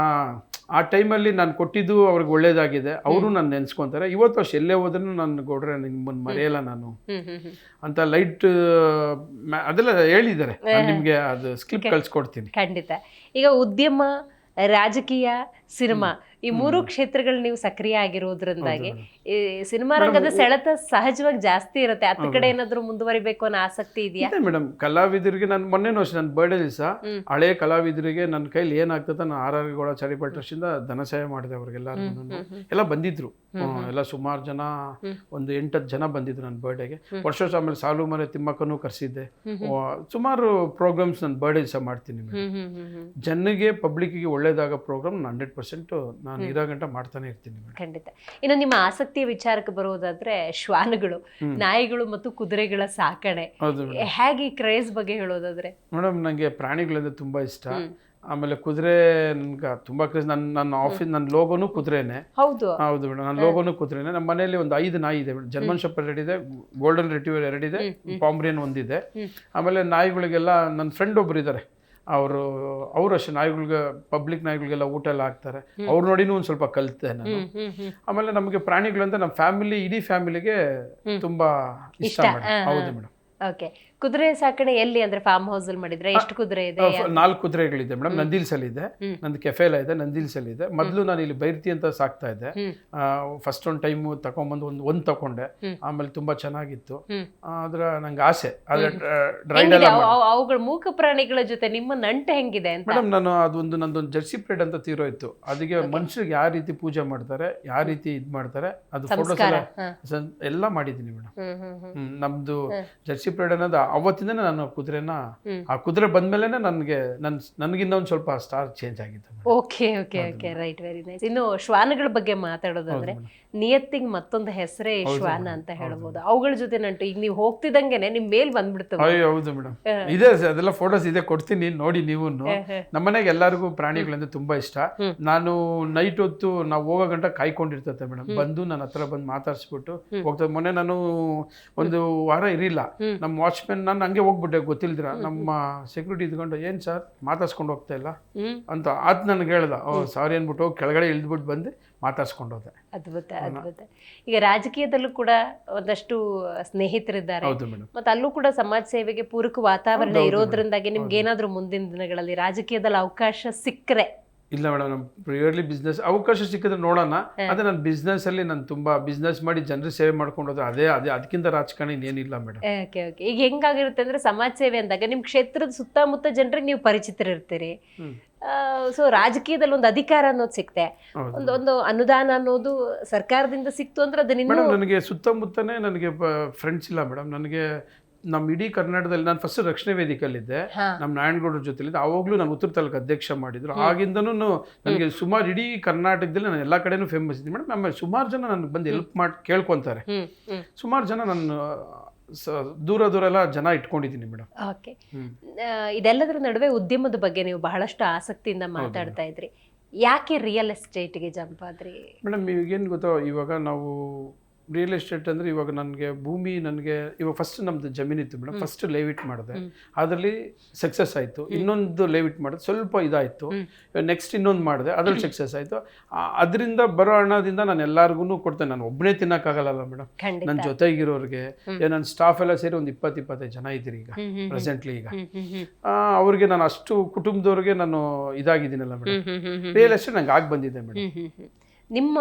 ಆ ಟೈಮಲ್ಲಿ ನಾನು ಕೊಟ್ಟಿದ್ದು ಅವ್ರಿಗೆ ಒಳ್ಳೇದಾಗಿದೆ, ಅವರು ನಾನು ನೆನ್ಸ್ಕೊಂತಾರೆ. ಇವತ್ತು ಅಷ್ಟು ಎಲ್ಲೇ ಹೋದ್ರೂ ನಾನು ಗೌಡ್ರೆ ನಿಮ್ಮನ್ನು ಮರೆಯಲ್ಲ ನಾನು ಅಂತ ಲೈಟ್ ಅದೆಲ್ಲ ಹೇಳಿದ್ದಾರೆ. ನಿಮ್ಗೆ ಅದು ಸ್ಕ್ಲಿಪ್ ಕಳ್ಸಿಕೊಡ್ತೀನಿ. ಖಂಡಿತ. ಈಗ ಉದ್ಯಮ, ರಾಜಕೀಯ, ಸಿನಿಮಾ ಈ ಮೂರು ಕ್ಷೇತ್ರಗಳು ನೀವು ಸಕ್ರಿಯ ಆಗಿರೋದ್ರಿಂದಾಗಿ ಈ ಸಿನಿಮಾ ರಂಗದ ಸೆಳೆತ ಸಹಜವಾಗಿ ಜಾಸ್ತಿ ಇರುತ್ತೆ. ಅತ್ತ ಕಡೆ ಏನಾದ್ರು ಮುಂದುವರಿಬೇಕು ಅನ್ನೋ ಆಸಕ್ತಿ ಇದೆಯಾ? ಮೇಡಮ್, ಕಲಾವಿದರಿಗೆ ನಾನು ಮೊನ್ನೆನೂ ಅಷ್ಟೇ ನನ್ನ ಬರ್ಡೇ ದಿವಸ ಹಳೆ ಕಲಾವಿದರಿಗೆ ನನ್ನ ಕೈಲಿ ಏನಾಗ್ತದೆ ನಾನು ಆರ್.ಆರ್. ಚಾರಿಟಬಲ್ ಟ್ರಸ್ಟ್ ಇಂದ ಧನ ಸಹಾಯ ಮಾಡಿದೆ ಅವ್ರಿಗೆಲ್ಲರೂ. ಎಲ್ಲ ಬಂದಿದ್ರು, ಎಲ್ಲ ಸುಮಾರು ಜನ, ಒಂದು 8-10 ಜನ ಬಂದಿದ್ರು ನನ್ನ ಬರ್ಡೇಗೆ. ವರ್ಷ ಆಮೇಲೆ ಸಾಲು ಮನೆ ತಿಮ್ಮಕ್ಕನೂ ಕರೆಸಿದ್ದೆ. ಸುಮಾರು ಪ್ರೋಗ್ರಾಮ್ಸ್ ನನ್ನ ಬರ್ಡೇ ದಿವಸ ಮಾಡ್ತೀನಿ. ಜನಗೆ ಪಬ್ಲಿಕ್ಗೆ ಒಳ್ಳೇದಾಗ ಪ್ರೋಗ್ರಾಮ್ 100% ನಾನು ಇರೋ ಗಂಟ ಮಾಡ್ತಾನೆ ಇರ್ತೀನಿ. ಖಂಡಿತ. ಇನ್ನು ನಿಮ್ಮ ಆಸಕ್ತಿಯ ವಿಚಾರಕ್ಕೆ ಬರೋದಾದ್ರೆ ಶ್ವಾನಗಳು, ನಾಯಿಗಳು ಮತ್ತು ಕುದುರೆಗಳ ಸಾಕಣೆ, ಹೇಗೆ ಕ್ರೇಜ್ ಬಗ್ಗೆ ಹೇಳೋದಾದ್ರೆ? ಮೇಡಮ್, ನನಗೆ ಪ್ರಾಣಿಗಳಂದ್ರೆ ತುಂಬಾ ಇಷ್ಟ. ಆಮೇಲೆ ಕುದುರೆ ನನ್ಗೆ ತುಂಬಾ ಕ್ರೇಜ್. ನನ್ನ ಆಫೀಸ್ ನನ್ನ ಲೋಗೋನು ಕುದುರೆನೆ. ಹೌದು ಹೌದು ಮೇಡಮ್, ನನ್ನ ಲೋಗೋನು ಕುದುರೆನೆ. ನಮ್ಮ ಮನೆಯಲ್ಲಿ ಒಂದು 5 ನಾಯಿ ಇದೆ ಮೇಡಮ್. ಜರ್ಮನ್ ಶೆಪರ್ಡ್ 2 ಇದೆ, ಗೋಲ್ಡನ್ ರಿಟ್ರೀವರ್ 2 ಇದೆ, ಪಾಮ್ರಿಯನ್ 1 ಇದೆ. ಆಮೇಲೆ ನಾಯಿಗಳಿಗೆಲ್ಲ ನನ್ನ ಫ್ರೆಂಡ್ ಒಬ್ರು ಇದ್ದಾರೆ, ಅವರು ಅಷ್ಟೇ ನಾಯಿಗಳಿಗೆ, ಪಬ್ಲಿಕ್ ನಾಯಿಗಳಿಗೆಲ್ಲ ಊಟ ಎಲ್ಲ ಹಾಕ್ತಾರೆ. ಅವ್ರು ನೋಡಿನೂ ಒಂದು ಸ್ವಲ್ಪ ಕಲಿತೆ ನಾನು. ಆಮೇಲೆ ನಮಗೆ ಪ್ರಾಣಿಗಳಂತ ನಮ್ಮ ಫ್ಯಾಮಿಲಿ, ಇಡೀ ಫ್ಯಾಮಿಲಿಗೆ ತುಂಬಾ ಇಷ್ಟ ಮೇಡಮ್. ಹೌದು ಮೇಡಮ್. ಓಕೆ. ಕುದುರೆ ಸಾಕಣೆ ಎಲ್ಲಿ ಅಂದ್ರೆ ಫಾರ್ಮ್ ಹೌಸ್ ಅಲ್ಲಿ ಮಾಡಿದ್ರೆ? ಎಷ್ಟು ಕುದುರೆ ಇದೆ? 4 ಕುದುರೆಗಳಿದೆ ಮೇಡಮ್. ನಂದಿಲ್ಸಲ್ಲಿ ಇದೆ, ನಂದು ಕೆಫೆಲ ಇದೆ, ನಂದಿಲ್ಸಲ್ಲಿ ಇದೆ. ಮೊದಲು ನಾನು ಇಲ್ಲಿ ಬೈರ್ತಿ ಅಂತ ಸಾಕ್ತಾ ಇದ್ದೆ. ಫಸ್ಟ್ ಒಂದು ಟೈಮ್ ತಗೊಂಡ್ಬಂದು ಒಂದು ತಗೊಂಡೆ. ಆಮೇಲೆ ತುಂಬಾ ಚೆನ್ನಾಗಿತ್ತು. ಆದ್ರೆ ನಂಗೆ ಆಸೆ, ಆದ್ರೆ ಅವುಗಳ ಮೂಕ ಪ್ರಾಣಿಗಳ ಜೊತೆ ನಿಮ್ಮ ನಂಟು ಹೆಂಗಿದೆ ಅಂತ? ಮೇಡಮ್, ನಾನು ನಂದೊಂದು ಜರ್ಸಿ ಪ್ರೇಡ್ ಅಂತ ತೀರೋಯ್ತು. ಅದಕ್ಕೆ ಮನುಷ್ಯರಿಗೆ ಯಾವ ರೀತಿ ಪೂಜೆ ಮಾಡ್ತಾರೆ, ಯಾವ ರೀತಿ ಇದ್ ಮಾಡ್ತಾರೆ, ಅದು ಫೋಟೋಸ್ ಎಲ್ಲ ಮಾಡಿದ್ದೀನಿ ಮೇಡಮ್. ನಮ್ದು ಜರ್ಸಿ ಪ್ರೇಡ್ ಅನ್ನೋದು ಅವತ್ತಿಂದ ನಾನು ಕುದುರೆನ, ಆ ಕುದುರೆ ಬಂದ್ಮೇಲೆ ನನಗಿನ್ನ ಒಂದು ಸ್ವಲ್ಪ ಸ್ಟಾರ್ ಚೇಂಜ್ ಆಗಿತ್ತು. Okay okay okay, right, very nice. ಇನ್ನು ಶ್ವಾನಗಳ ಬಗ್ಗೆ ಮಾತಾಡೋದಾದ್ರೆ ನಿಯತ್ತಿಗೆ ಮತ್ತೊಂದು ಹೆಸರೇ ಶ್ವಾನ ಅಂತ ಹೇಳ್ಬೋದು. ಅವುಗಳ ಜೊತೆ ನಂಟು ಈಗ ನೀವು ಹೋಗ್ತಿದಂಗೆನೆ ನಿಮ್ ಮೇಲ್ ಬಂದ್ಬಿಡ್ತವೆ. ಹೌದು ಮೇಡಮ್, ಇದೆ, ಅದೆಲ್ಲ ಫೋಟೋಸ್ ಇದೆ, ಕೊಡ್ತೀನಿ ನೋಡಿ ನೀವು. ನಮ್ಮನೆಗೆ ಎಲ್ಲರಿಗೂ ಪ್ರಾಣಿಗಳಂದ್ರೆ ತುಂಬಾ ಇಷ್ಟ. ನಾನು ನೈಟ್ ಹೊತ್ತು ನಾವು ಹೋಗೋ ಗಂಟ ಕಾಯ್ಕೊಂಡಿರ್ತತೆ ಮೇಡಮ್. ಬಂದು ನನ್ನ ಹತ್ರ ಬಂದು ಮಾತಾಡ್ಸ್ಬಿಟ್ಟು ಹೋಗ್ತದೆ. ಮೊನ್ನೆ ನಾನು ಒಂದು ವಾರ ಇರಿಲ್ಲ, ನಮ್ಮ ವಾಚ್ಮೆನ್, ನಾನು ಹಂಗೆ ಹೋಗ್ಬಿಟ್ಟೆ ಗೊತ್ತಿಲ್ದಿರ. ನಮ್ಮ ಸೆಕ್ಯೂರಿಟಿ ಇದ್ಕೊಂಡು ಏನ್ ಸರ್ ಮಾತಾಡ್ಸ್ಕೊಂಡು ಹೋಗ್ತಾ ಇಲ್ಲ ಅಂತ ಆದ್ ನನಗೆ ಹೇಳ್ದ. ಸಾರಿ ಅನ್ಬಿಟ್ಟು ಕೆಳಗಡೆ ಇಳಿದ್ಬಿಟ್ಟು ಬಂದು ಮಾತಾಡ್ಸ್ಕೊಂಡು ಹೋದೆ. ಅದ್ಭುತ ಅದ್ಭುತ. ಈಗ ರಾಜಕೀಯದಲ್ಲೂ ಕೂಡ ಒಂದಷ್ಟು ಸ್ನೇಹಿತರಿದ್ದಾರೆ, ಮತ್ತೆ ಅಲ್ಲೂ ಕೂಡ ಸಮಾಜ ಸೇವೆಗೆ ಪೂರಕ ವಾತಾವರಣ ಇರೋದ್ರಿಂದಾಗಿ ನಿಮ್ಗೆ ಏನಾದ್ರು ಮುಂದಿನ ದಿನಗಳಲ್ಲಿ ರಾಜಕೀಯದಲ್ಲಿ ಅವಕಾಶ ಸಿಕ್ಕರೆ? ಇಲ್ಲ ಮೇಡಮ್, ನಮ್ಮ ಪ್ರಿಯರ್ಲಿ ಬಿಸ್ನೆಸ್ ಅವಕಾಶ ಸಿಕ್ಕಿದ್ರೆ ನೋಡೋಣ. ಅದೇ ನನ್ನ ಬಿಸ್ನೆಸ್ ಅಲ್ಲಿ ನಾನು ತುಂಬಾ ಬಿಸ್ನೆಸ್ ಮಾಡಿ ಜನರಿಗೆ ಸೇವೆ ಮಾಡ್ಕೊಂಡು ಹೋದ್ರೆ ಅದೇ ಅದಕ್ಕಿಂತ ರಾಜಕಾರಣ ಇನ್ನೇನಿಲ್ಲ ಮೇಡಮ್. Okay okay. ಈಗ ಹೆಂಗಾಗಿರುತ್ತೆ ಅಂದ್ರೆ ಸಮಾಜ ಸೇವೆ ಅಂದಾಗ ನಿಮ್ ಕ್ಷೇತ್ರದ ಸುತ್ತಮುತ್ತ ಜನರಿಗೆ ನೀವು ಪರಿಚಿತರಿರ್ತೀರಿ. ಸೊ ರಾಜಕೀಯದಲ್ಲಿ ಒಂದು ಅಧಿಕಾರ ಅನ್ನೋದು ಸಿಕ್ತೆ, ಒಂದು ಅನುದಾನ ಅನ್ನೋದು ಸರ್ಕಾರದಿಂದ ಸಿಕ್ತು ಅಂದ್ರೆ ಅದನ್ನ ನನಗೆ ಸುತ್ತಮುತ್ತನೇ ನನಗೆ ಫ್ರೆಂಡ್ಸ್ ಇಲ್ಲ ಮೇಡಮ್. ನನಗೆ ನಮ್ಮ ಇಡೀ ಕರ್ನಾಟಕದಲ್ಲಿ ನಾನು ಫಸ್ಟ್ ರಕ್ಷಣೆ ವೇದಿಕೆಯಲ್ಲಿದ್ದೆ, ನಮ್ಮ ನಾರಾಯಣಗೌಡರ ಜೊತೆಲಿದ್ದೆ. ಅವಾಗಲೂ ನಾನು ಉತ್ತರ ತಾಲೂಕು ಅಧ್ಯಕ್ಷ ಮಾಡಿದ್ರು. ಆಗಿಂದನೂ ನನಗೆ ಸುಮಾರು ಇಡೀ ಕರ್ನಾಟಕದಲ್ಲಿ ನಾನು ಎಲ್ಲ ಕಡೆನೂ ಫೇಮಸ್ ಇದ್ದೀನಿ ಮೇಡಮ್. ಆಮೇಲೆ ಸುಮಾರು ಜನ ನನಗೆ ಬಂದು ಹೆಲ್ಪ್ ಮಾಡಿ ಕೇಳ್ಕೊತಾರೆ. ಸುಮಾರು ಜನ ನಾನು ದೂರ ಎಲ್ಲ ಜನ ಇಟ್ಕೊಂಡಿದ್ದೀನಿ ಮೇಡಮ್. ಓಕೆ. ಇದೆಲ್ಲದರ ನಡುವೆ ಉದ್ಯಮದ ಬಗ್ಗೆ ನೀವು ಬಹಳಷ್ಟು ಆಸಕ್ತಿಯಿಂದ ಮಾತಾಡ್ತಾ ಇದ್ರಿ. ಯಾಕೆ ರಿಯಲ್ ಎಸ್ಟೇಟ್ಗೆ ಜಂಪ್ ಆದ್ರಿ ಮೇಡಮ್? ಈಗೇನು ಗೊತ್ತೋ, ಇವಾಗ ನಾವು ರಿಯಲ್ ಎಸ್ಟೇಟ್ ಅಂದರೆ ಇವಾಗ ನನಗೆ ಭೂಮಿ, ನನಗೆ ಇವಾಗ ಫಸ್ಟ್ ನಮ್ಮದು ಜಮೀನಿತ್ತು ಮೇಡಮ್. ಫಸ್ಟ್ ಲೇವಿಟ್ ಮಾಡಿದೆ, ಅದರಲ್ಲಿ ಸಕ್ಸಸ್ ಆಯಿತು. ಇನ್ನೊಂದು ಲೇವಿಟ್ ಮಾಡಿದೆ, ಸ್ವಲ್ಪ ಇದಾಯಿತು. ನೆಕ್ಸ್ಟ್ ಇನ್ನೊಂದು ಮಾಡಿದೆ, ಅದ್ರಲ್ಲಿ ಸಕ್ಸಸ್ ಆಯಿತು. ಅದರಿಂದ ಬರೋ ಹಣದಿಂದ ನಾನು ಎಲ್ಲರಿಗೂ ಕೊಡ್ತೇನೆ. ನಾನು ಒಬ್ಬನೇ ತಿನ್ನೋಕ್ಕಾಗಲ್ಲ ಮೇಡಮ್. ನನ್ನ ಜೊತೆಗಿರೋರಿಗೆ, ನನ್ನ ಸ್ಟಾಫ್ ಎಲ್ಲ ಸೇರಿ ಒಂದು 20-25 ಜನ ಇದ್ದೀರಿ ಈಗ ಪ್ರೆಸೆಂಟ್ಲಿ. ಈಗ ಅವ್ರಿಗೆ ನಾನು ಅಷ್ಟು ಕುಟುಂಬದವ್ರಿಗೆ ನಾನು ಇದಾಗಿದ್ದೀನಲ್ಲ ಮೇಡಮ್. ರಿಯಲ್ ಎಸ್ಟೇಟ್ ನಂಗೆ ಆಗಿ ಬಂದಿದೆ ಮೇಡಮ್. ನಿಮ್ಮ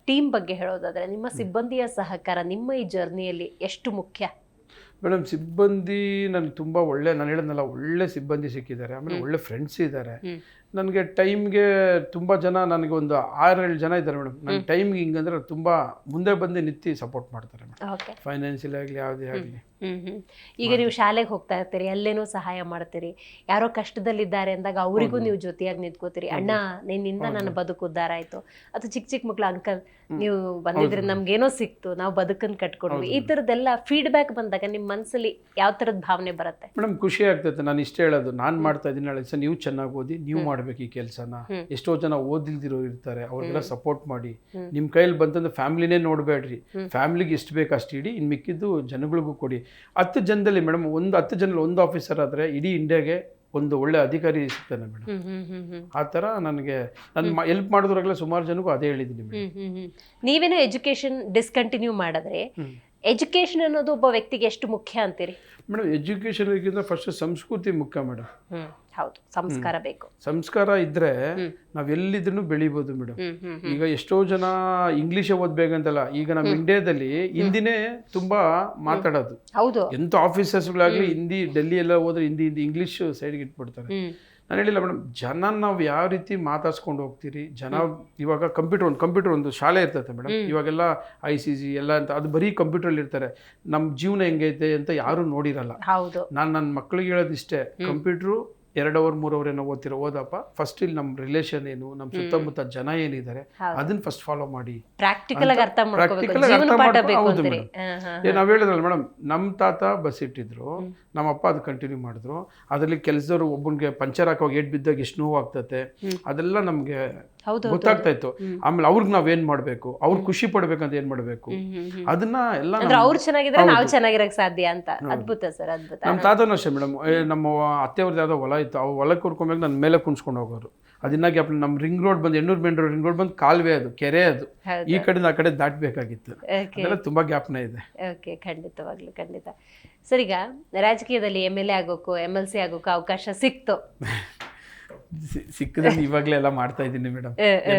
ಟೀಮ್ ಬಗ್ಗೆ ಹೇಳೋದಾದ್ರೆ ನಿಮ್ಮ ಸಿಬ್ಬಂದಿಯ ಸಹಕಾರ ನಿಮ್ಮ ಈ ಜರ್ನಿಯಲ್ಲಿ ಎಷ್ಟು ಮುಖ್ಯ? ಮೇಡಮ್, ಸಿಬ್ಬಂದಿ ನನಗೆ ತುಂಬ ಒಳ್ಳೆ, ನಾನು ಹೇಳಿದ್ನಲ್ಲ, ಒಳ್ಳೆ ಸಿಬ್ಬಂದಿ ಸಿಕ್ಕಿದ್ದಾರೆ. ಆಮೇಲೆ ಒಳ್ಳೆ ಫ್ರೆಂಡ್ಸ್ ಇದ್ದಾರೆ. ನನಗೆ ಟೈಮ್ಗೆ ತುಂಬ ಜನ ನನಗೆ ಒಂದು 6-7 ಜನ ಇದ್ದಾರೆ ಮೇಡಮ್. ನನ್ನ ಟೈಮ್ಗೆ ಹಿಂಗಂದ್ರೆ ತುಂಬ ಮುಂದೆ ಬಂದು ನಿಂತು ಸಪೋರ್ಟ್ ಮಾಡ್ತಾರೆ ಮೇಡಮ್. ಓಕೆ. ಫೈನಾನ್ಷಿಯಲ್ ಆಗಲಿ ಯಾವುದೇ ಆಗಲಿ. ಈಗ ನೀವು ಶಾಲೆಗೆ ಹೋಗ್ತಾ ಇರ್ತೀರಿ, ಅಲ್ಲೇನೋ ಸಹಾಯ ಮಾಡ್ತೀರಿ, ಯಾರೋ ಕಷ್ಟದಲ್ಲಿದ್ದಾರೆ ಅಂದಾಗ ಅವರಿಗೂ ನೀವು ಜೊತೆಯಾಗಿ ನಿಂತ್ಕೋತೀರಿ. ಅಣ್ಣ ನಿನ್ನಿಂದ ನನ್ನ ಬದುಕು ಉದ್ಧಾರ ಆಯ್ತು, ಅಥವಾ ಚಿಕ್ಕ ಚಿಕ್ಕ ಮಕ್ಳು ಅಂಕಲ್ ನೀವು ಬಂದಿದ್ರೆ ನಮ್ಗೇನೋ ಸಿಕ್ತು, ನಾವು ಬದುಕನ್ನು ಕಟ್ಕೊಂಡ್ವಿ, ಈ ಥರದ್ದೆಲ್ಲ ಫೀಡ್ಬ್ಯಾಕ್ ಬಂದಾಗ ನಿಮ್ಮ ಮನಸ್ಸಲ್ಲಿ ಯಾವ ಥರದ ಭಾವನೆ ಬರುತ್ತೆ? ಮೇಡಮ್ ಖುಷಿ ಆಗ್ತೈತೆ. ನಾನು ಇಷ್ಟೇ ಹೇಳೋದು, ನಾನು ಮಾಡ್ತಾ ಇದ್ದೀನಿ ನಾಳೆ ಸರ್ ನೀವು ಚೆನ್ನಾಗಿ ಓದಿ, ನೀವು ಮಾಡ್ಬೇಕು ಈ ಕೆಲಸನ. ಎಷ್ಟೋ ಜನ ಓದಿಲ್ದಿರೋ ಇರ್ತಾರೆ, ಅವ್ರಿಗೆಲ್ಲ ಸಪೋರ್ಟ್ ಮಾಡಿ. ನಿಮ್ಮ ಕೈಯಲ್ಲಿ ಬಂತಂದ್ರೆ ಫ್ಯಾಮಿಲಿನೇ ನೋಡಬೇಡ್ರಿ, ಫ್ಯಾಮಿಲಿಗೆ ಎಷ್ಟು ಬೇಕು ಅಷ್ಟು ಇಡಿ, ಇನ್ನು ಮಿಕ್ಕಿದ್ದು ಜನಗಳಿಗೂ ಕೊಡಿ. 10 ಜನದಲ್ಲಿ ಮೇಡಮ್, 10 ಜನದಲ್ಲಿ ಒಂದು ಆಫೀಸರ್ ಆದರೆ ಇಡೀ ಇಂಡಿಯಾಗೆ ಒಂದು ಒಳ್ಳೆ ಅಧಿಕಾರಿ ಸಿಗ್ತಾನೆ ಮೇಡಮ್. ಆ ಥರ ನನಗೆ ನಾನು ಹೆಲ್ಪ್ ಮಾಡಿದ್ರಾಗಲೇ ಸುಮಾರು ಜನಕ್ಕೂ ಅದೇ ಹೇಳಿದ್ದೀನಿ ಮೇಡಮ್. ನೀವೇನೋ ಎಜುಕೇಶನ್ ಡಿಸ್ಕಂಟಿನ್ಯೂ ಮಾಡಿದ್ರೆ ಎಜುಕೇಶನ್ ಅನ್ನೋದು ಒಬ್ಬ ವ್ಯಕ್ತಿಗೆ ಎಷ್ಟು ಮುಖ್ಯ ಅಂತೀರಿ? ಮೇಡಮ್ ಎಜುಕೇಷನ್ಗಿಂತ ಫಸ್ಟ್ ಸಂಸ್ಕೃತಿ ಮುಖ್ಯ ಮೇಡಮ್. ಹೌದು, ಸಂಸ್ಕಾರ ಬೇಕು. ಸಂಸ್ಕಾರ ಇದ್ರೆ ನಾವ್ ಎಲ್ಲಿದ್ರು ಬೆಳಿಬೋದು ಮೇಡಮ್. ಈಗ ಎಷ್ಟೋ ಜನ ಇಂಗ್ಲಿಷೇ ಓದ್ಬೇಕಂತಲ್ಲ, ಈಗ ನಮ್ಮ ಇಂಡಿಯಾದಲ್ಲಿ ಹಿಂದಿನೇ ತುಂಬಾ ಮಾತಾಡೋದು. ಹೌದು, ಎಂತ ಆಫೀಸರ್ಸ್ಗಳಾಗ್ಲಿ ಹಿಂದಿ, ಡೆಲ್ಲಿ ಎಲ್ಲ ಹೋದ್ರೆ ಹಿಂದಿ ಇಂಗ್ಲಿಷ್ ಸೈಡ್ಗೆ ಇಟ್ಬಿಡ್ತಾರೆ. ನಾನು ಹೇಳಿಲ್ಲ ಮೇಡಮ್, ಜನ ನಾವು ಯಾವ ರೀತಿ ಮಾತಾಡ್ಸ್ಕೊಂಡು ಹೋಗ್ತೀರಿ. ಜನ ಇವಾಗ ಕಂಪ್ಯೂಟರ್ ಒಂದು ಶಾಲೆ ಇರ್ತೈತೆ ಮೇಡಮ್. ಇವಾಗೆಲ್ಲ ICC ಎಲ್ಲ ಅಂತ ಅದು ಬರೀ ಕಂಪ್ಯೂಟರ್ ಇರ್ತಾರೆ. ನಮ್ಮ ಜೀವನ ಹೆಂಗೈತೆ ಅಂತ ಯಾರು ನೋಡಿರಲ್ಲ. ನಾನು ನನ್ನ ಮಕ್ಳಿಗೆ ಹೇಳೋದು ಇಷ್ಟೇ, ಕಂಪ್ಯೂಟ್ರು 2 ಅವರ್ 3 ಅವರ್ ಏನೋ ಓದಪ್ಪ, ಫಸ್ಟ್ ಇಲ್ಲಿ ನಮ್ಮ ರಿಲೇಷನ್ ಏನು, ನಮ್ಮ ಸುತ್ತಮುತ್ತ ಜನ ಏನಿದ್ದಾರೆ ಅದನ್ನ ಫಸ್ಟ್ ಫಾಲೋ ಮಾಡಿ. ಪ್ರಾಕ್ಟಿಕಲ್ ಆಗಿ ಅರ್ಥ ಮಾಡ್ಕೋಬೇಕು. ಹೌದು ಮೇಡಮ್. ನಾವ್ ಹೇಳಿದ್ರಲ್ಲ ಮೇಡಮ್, ನಮ್ಮ ತಾತ ಬಸ್ ಇಟ್ಟಿದ್ರು, ನಮ್ಮ ಅಪ್ಪ ಅದು ಕಂಟಿನ್ಯೂ ಮಾಡಿದ್ರು. ಅದರಲ್ಲಿ ಕೆಲಸದವ್ರು ಒಬ್ಬನಿಗೆ ಪಂಚರ್ ಹಾಕುವಾಗ ಏಟ್ ಬಿದ್ದಾಗ ಎಷ್ಟು ನೋವು ಆಗ್ತತೆ ಅದೆಲ್ಲ ನಮ್ಗೆ ಗೊತ್ತಾಗ್ತಾ ಇತ್ತು. ಆಮೇಲೆ ಅವ್ರಿಗೆ ನಾವೇನ್ ಮಾಡ್ಬೇಕು, ಅವ್ರು ಖುಷಿ ಪಡ್ಬೇಕಂತ ಏನ್ ಮಾಡ್ಬೇಕು, ಅದನ್ನ ಎಲ್ಲ ಅವ್ರು ಚೆನ್ನಾಗಿದ್ರೆ ನಾವು ಚೆನ್ನಾಗಿರಕ್ ಸಾಧ್ಯ ಅಂತ. ಅದ್ಭುತ ಸರ್, ಅದ್ಭುತ. ನಮ್ಮ ತಾತನೂ ಅಷ್ಟೇ ಮೇಡಮ್. ನಮ್ಮ ಅತ್ತೆಯವ್ರದ್ದು ಯಾವ್ದೋ ಹೊಲ ಇತ್ತು, ಅವು ಹೊಲಕ್ಕೆ ಕುರ್ಕೊಂಬೇಕು ನನ್ನ ಮೇಲೆ ಕುಣ್ಸ್ಕೊಂಡು ಹೋಗೋರು. ಅದನ್ನ ಗ್ಯಾಪ್ ನಮ್ಮ ರಿಂಗ್ ರೋಡ್ ಬಂದು, ಎಣ್ಣೂರು ಮೇನ್ ರೋಡ್ ರಿಂಗ್ ರೋಡ್ ಬಂದು ಕಾಲುವೆ, ಅದು ಕೆರೆ, ಅದು ಈ ಕಡೆಯಿಂದ ಆ ಕಡೆ ದಾಟಬೇಕಾಗಿತ್ತು. ಅದೆಲ್ಲ ತುಂಬಾ ಜ್ಞಾಪನ ಇದೆ. ಓಕೆ, ಖಂಡಿತವಾಗ್ಲು, ಖಂಡಿತ. ಸರ್, ಈಗ ರಾಜಕೀಯದಲ್ಲಿ MLA ಆಗೋಕ್ಕೂ MLC ಆಗೋಕ್ಕೂ ಅವಕಾಶ ಸಿಕ್ತು? ಸಿಕ್ಕದ್ರೆ ಇವಾಗಲೇ ಎಲ್ಲ ಮಾಡ್ತಾ ಇದ್ದೀನಿ ಮೇಡಮ್.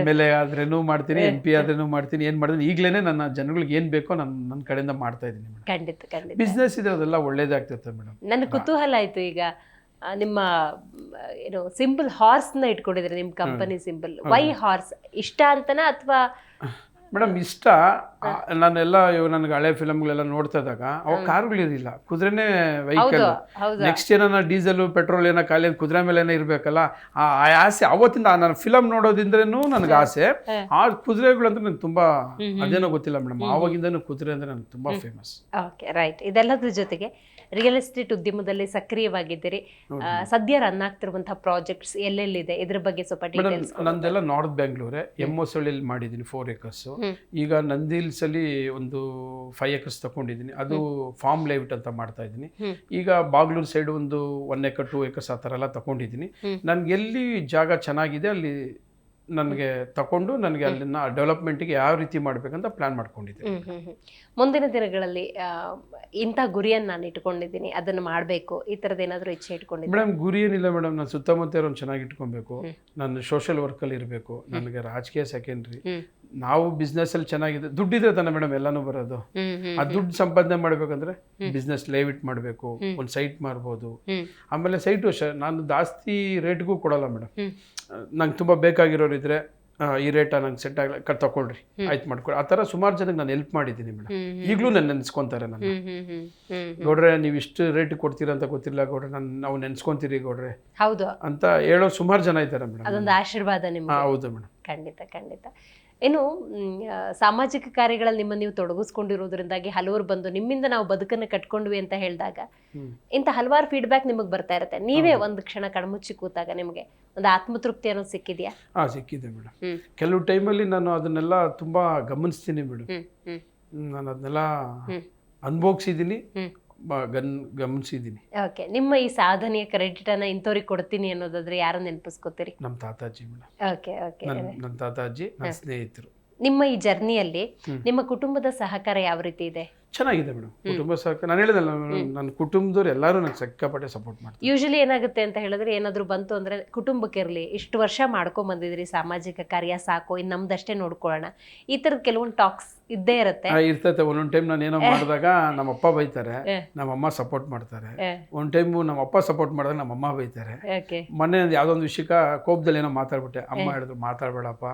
MLA ಆದ್ರೇನು ಮಾಡ್ತೀನಿ, MP ಆದ್ರೇನು ಮಾಡ್ತೀನಿ, ಏನ್ ಮಾಡ್ತೀನಿ. ಈಗಲೇ ನನ್ನ ಜನಗಳಿಗೆ ಏನ್ ಬೇಕೋ ನನ್ನ ಕಡೆಯಿಂದ ಮಾಡ್ತಾ ಇದ್ದೀನಿ ಮೇಡಮ್. ಖಂಡಿತ, ಖಂಡಿತ. ಬಿಸ್ನೆಸ್ ಇದೆ, ಅದೆಲ್ಲ ಒಳ್ಳೇದಾಗ್ತೈತೆ ಮೇಡಮ್. ನನ್ನ ಕುತೂಹಲ ಆಯ್ತು. ಈಗ ನಿಮ್ಮ ಏನು ಸಿಂಬಲ್ ಹಾರ್ಸ್ನ ಇಟ್ಕೊಂಡಿದ್ರೆ, ನಿಮ್ಮ ಕಂಪನಿ ಸಿಂಬಲ್ ವೈ ಹಾರ್ಸ್ ಇಷ್ಟ ಅಂತನ ಅಥವಾ? ಮೇಡಮ್ ಇಷ್ಟ. ನಾನೆಲ್ಲ ನನಗೆ ಹಳೆ ಫಿಲಮ್ಗಳೆಲ್ಲ ನೋಡ್ತಾ ಇದ್ದಾಗ ಅವಾಗ ಕಾರುಗಳಿರಲಿಲ್ಲ, ಕುದುರೆನೇ ವೆಹಿಕಲ್. ನೆಕ್ಸ್ಟ್ ಏನಾರ ಡೀಸೆಲ್ ಪೆಟ್ರೋಲ್ ಏನೋ ಖಾಲಿ ಕುದುರೆ ಮೇಲೆ ಇರಬೇಕಲ್ಲ, ಆ ಆಸೆ ಅವತ್ತಿಂದ ನಾನು ಫಿಲಮ್ ನೋಡೋದಿಂದ್ರೇನು ನನಗೆ ಆಸೆ. ಆ ಕುದುರೆಗಳಂದ್ರೆ ನನಗೆ ತುಂಬಾ, ಅದೇನೋ ಗೊತ್ತಿಲ್ಲ ಮೇಡಮ್, ಆವಾಗಿಂದನೂ ಕುದುರೆ ಅಂದ್ರೆ ನನಗೆ ತುಂಬಾ ಫೇಮಸ್. Okay, right. ಇದೆಲ್ಲದ್ರ ಜೊತೆಗೆ ರಿಯಲ್ ಎಸ್ಟೇಟ್ ಉದ್ಯಮದಲ್ಲಿ ಸಕ್ರಿಯವಾಗಿದ್ದೀರಿ. ಸದ್ಯ ರನ್ ಆಗ್ತಿರುವಂತಹ ಪ್ರಾಜೆಕ್ಟ್ಸ್ ಎಲ್ಲೆಲ್ಲಿದೆ, ಇದ್ರ ಬಗ್ಗೆ ಸ್ವಲ್ಪ ಡೀಟೇಲ್ಸ್? ನಂದೆಲ್ಲ ನಾರ್ತ್ ಬ್ಯಾಂಗ್ಳೂರೇ, ಎಮ್ಮೋಸಳ್ಳಿಯಲ್ಲಿ ಮಾಡಿದ್ದೀನಿ 4 acres. ಈಗ ನಂದಿಲ್ಸ್ ಅಲ್ಲಿ ಒಂದು 5 acres ತಗೊಂಡಿದ್ದೀನಿ, ಅದು ಫಾರ್ಮ್ ಲೇಔಟ್ ಅಂತ ಮಾಡ್ತಾ ಇದ್ದೀನಿ. ಈಗ ಬಾಗ್ಲೂರ್ ಸೈಡ್ ಒಂದು 1 acre 2 acres ಆ ಥರ ಎಲ್ಲ ತಗೊಂಡಿದ್ದೀನಿ. ನನ್ಗೆ ಎಲ್ಲಿ ಜಾಗ ಚೆನ್ನಾಗಿದೆ ಅಲ್ಲಿ ನನಗೆ ತಗೊಂಡು ನನಗೆ ಅಲ್ಲಿನ ಡೆವಲಪ್ಮೆಂಟ್ಗೆ ಯಾವ ರೀತಿ ಮಾಡ್ಬೇಕಂತ ಪ್ಲಾನ್ ಮಾಡ್ಕೊಂಡಿದ್ದೀನಿ. ಮುಂದಿನ ದಿನಗಳಲ್ಲಿ ಇಂಥ ಗುರಿಯನ್ನು ನಾನು ಇಟ್ಕೊಂಡಿದ್ದೀನಿ, ಅದನ್ನು ಮಾಡಬೇಕು, ಈ ಥರದ್ದು ಏನಾದರೂ ಇಚ್ಛೆ ಇಟ್ಕೊಂಡಿದ್ದೀನಿ? ಮೇಡಮ್ ಗುರಿ ಏನಿಲ್ಲ ಮೇಡಮ್, ನಾನು ಸುತ್ತಮುತ್ತ ಇರೋನು ಚೆನ್ನಾಗಿ ಇಟ್ಕೊಬೇಕು, ನಾನು ಸೋಷಿಯಲ್ ವರ್ಕಲ್ಲಿ ಇರಬೇಕು, ನನಗೆ ರಾಜಕೀಯ ಸೆಕೆಂಡ್ರಿ. ನಾವು ಬಿಸ್ನೆಸ್ ಅಲ್ಲಿ ಚೆನ್ನಾಗಿದೆ, ದುಡ್ಡಿದ್ರೆ ತಾನೆ ಮೇಡಮ್ ಎಲ್ಲಾನು ಬರೋದು. ಆ ದುಡ್ಡು ಸಂಪಾದನೆ ಮಾಡ್ಬೇಕಂದ್ರೆ ಬಿಸ್ನೆಸ್ ಲೇಔಟ್ ಮಾಡಬೇಕು, ಒಂದು ಸೈಟ್ ಮಾರ್ಬೋದು. ಆಮೇಲೆ ಸೈಟು ಅಷ್ಟೇ, ನಾನು ಜಾಸ್ತಿ ರೇಟ್ಗೂ ಕೊಡಲ್ಲ ಮೇಡಮ್. ನಂಗೆ ತುಂಬ ಬೇಕಾಗಿರೋರು ಇದ್ರೆ ಈ ರೇಟ ನಂಗೆ ಸೆಟ್ ಆಗಲ್ಲ, ತಗೊಳ್ರಿ ಆಯ್ತು ಮಾಡ್ಕೊಡಿ, ಆ ಥರ ಸುಮಾರು ಜನಕ್ಕೆ ನಾನು ಹೆಲ್ಪ್ ಮಾಡಿದ್ದೀನಿ ಮೇಡಮ್. ಈಗಲೂ ನಾನು ನೆನ್ಸ್ಕೊಂತಾರೆ ನನ್ನ, ಗೌಡ್ರೆ ನೀವು ಇಷ್ಟು ರೇಟ್ ಕೊಡ್ತೀರಾ ಅಂತ ಗೊತ್ತಿಲ್ಲ ಗೌಡ್ರೆ, ನಾವು ನೆನ್ಸ್ಕೊಂತೀರಿ ಗೌಡ್ರೆ ಹೌದು ಅಂತ ಹೇಳೋ ಸುಮಾರು ಜನ ಇದ್ದಾರೆ ಮೇಡಮ್. ಅದೊಂದು ಆಶೀರ್ವಾದ ನಿಮ್ಗೆ. ಹೌದು ಮೇಡಮ್, ಖಂಡಿತ, ಖಂಡಿತ. ಇನ್ನು ಸಾಮಾಜಿಕ ಕಾರ್ಯಗಳಲ್ಲಿ ನಿಮ್ಮನ್ನು ನೀವು ತೊಡಗಿಸ್ಕೊಂಡಿರೋದ್ರಿಂದಾಗಿ ಹಲವರು ಬಂದು ನಿಮ್ಮಿಂದ ನಾವು ಬದುಕನ್ನು ಕಟ್ಕೊಂಡ್ವಿ ಅಂತ ಹೇಳಿದಾಗ ಇಂಥ ಹಲವಾರು ಫೀಡ್ಬ್ಯಾಕ್ ನಿಮಗೆ ಬರ್ತಾ ಇರುತ್ತೆ. ನೀವೇ ಒಂದು ಕ್ಷಣ ಕಣ್ಮುಚ್ಚಿ ಕೂತಾಗ ನಿಮಗೆ ಒಂದು ಆತ್ಮತೃಪ್ತಿ ಅನ್ನೋದು ಸಿಕ್ಕಿದೆಯಾ? ಸಿಕ್ಕಿದೆ ಮೇಡಮ್. ಕೆಲವು ಟೈಮಲ್ಲಿ ನಾನು ಅದನ್ನೆಲ್ಲ ತುಂಬಾ ಗಮನಿಸ್ತೀನಿ ಮೇಡಮ್. ನಾನು ಅದನ್ನೆಲ್ಲ ಅನುಭವಿಸಿದ್ದೀನಿ, ಗಮನಿಸಿದ್ದೀನಿ. ಓಕೆ, ನಿಮ್ಮ ಈ ಸಾಧನೆಯ ಕ್ರೆಡಿಟ್ ಅನ್ನ ಇಂಥವ್ರಿಗೆ ಕೊಡ್ತೀನಿ ಅನ್ನೋದಾದ್ರೆ ಯಾರು ನೆನಪಿಸ್ಕೋತೀರಿ? ನಮ್ಮ ತಾತಾಜಿ ಮೇಡಮ್. Okay, okay. ನನ್ನ ತಾತಾಜಿ, ನನ್ನ ಸ್ನೇಹಿತರು. ನಿಮ್ಮ ಈ ಜರ್ನಿಯಲ್ಲಿ ನಿಮ್ಮ ಕುಟುಂಬದ ಸಹಕಾರ ಯಾವ ರೀತಿ ಇದೆ? ಚೆನ್ನಾಗಿದೆ ಮೇಡಮ್. ಕುಟುಂಬ ಸಹಕಾರ ನಾನು ಹೇಳಿದಲ್ಲ, ನನ್ನ ಕುಟುಂಬದವ್ರು ಎಲ್ಲರೂ ನಂಗೆ ಸಿಕ್ಕಾಪಟ್ಟೆ ಸಪೋರ್ಟ್ ಮಾಡ್ತಾರೆ. ಯೂಶಲಿ ಏನಾಗುತ್ತೆ ಅಂತ ಹೇಳಿದ್ರೆ, ಏನಾದ್ರು ಬಂತು ಅಂದ್ರೆ ಕುಟುಂಬಕ್ಕೆ ಇರಲಿ, ಇಷ್ಟು ವರ್ಷ ಮಾಡ್ಕೊಂಡ್ ಬಂದಿದ್ರಿ ಸಾಮಾಜಿಕ ಕಾರ್ಯ, ಸಾಕು ಇನ್ನು ನಮ್ದಷ್ಟೇ ನೋಡ್ಕೊಳ್ಳೋಣ, ಈ ತರದ ಕೆಲವೊಂದು ಟಾಕ್ಸ್ ಇದ್ದೇ ಇರುತ್ತೆ. ಇರ್ತೈತೆ. ಒಂದೊಂದು ಟೈಮ್ ನಾನು ಏನೋ ಮಾಡಿದಾಗ ನಮ್ಮಪ್ಪ ಬೈತಾರೆ, ನಮ್ಮಮ್ಮ ಸಪೋರ್ಟ್ ಮಾಡ್ತಾರೆ. ಒಂದು ಟೈಮು ನಮ್ಮಪ್ಪ ಸಪೋರ್ಟ್ ಮಾಡಿದಾಗ ನಮ್ಮಮ್ಮ ಬೈತಾರೆ. ಮೊನ್ನೆ ಯಾವುದೋ ಒಂದು ವಿಷಯಕ್ಕೆ ಕೋಪದಲ್ಲಿ ಏನೋ ಮಾತಾಡ್ಬಿಟ್ಟೆ, ಅಮ್ಮ ಹೇಳಿದ್ರು ಮಾತಾಡ್ಬೇಡಪ್ಪ,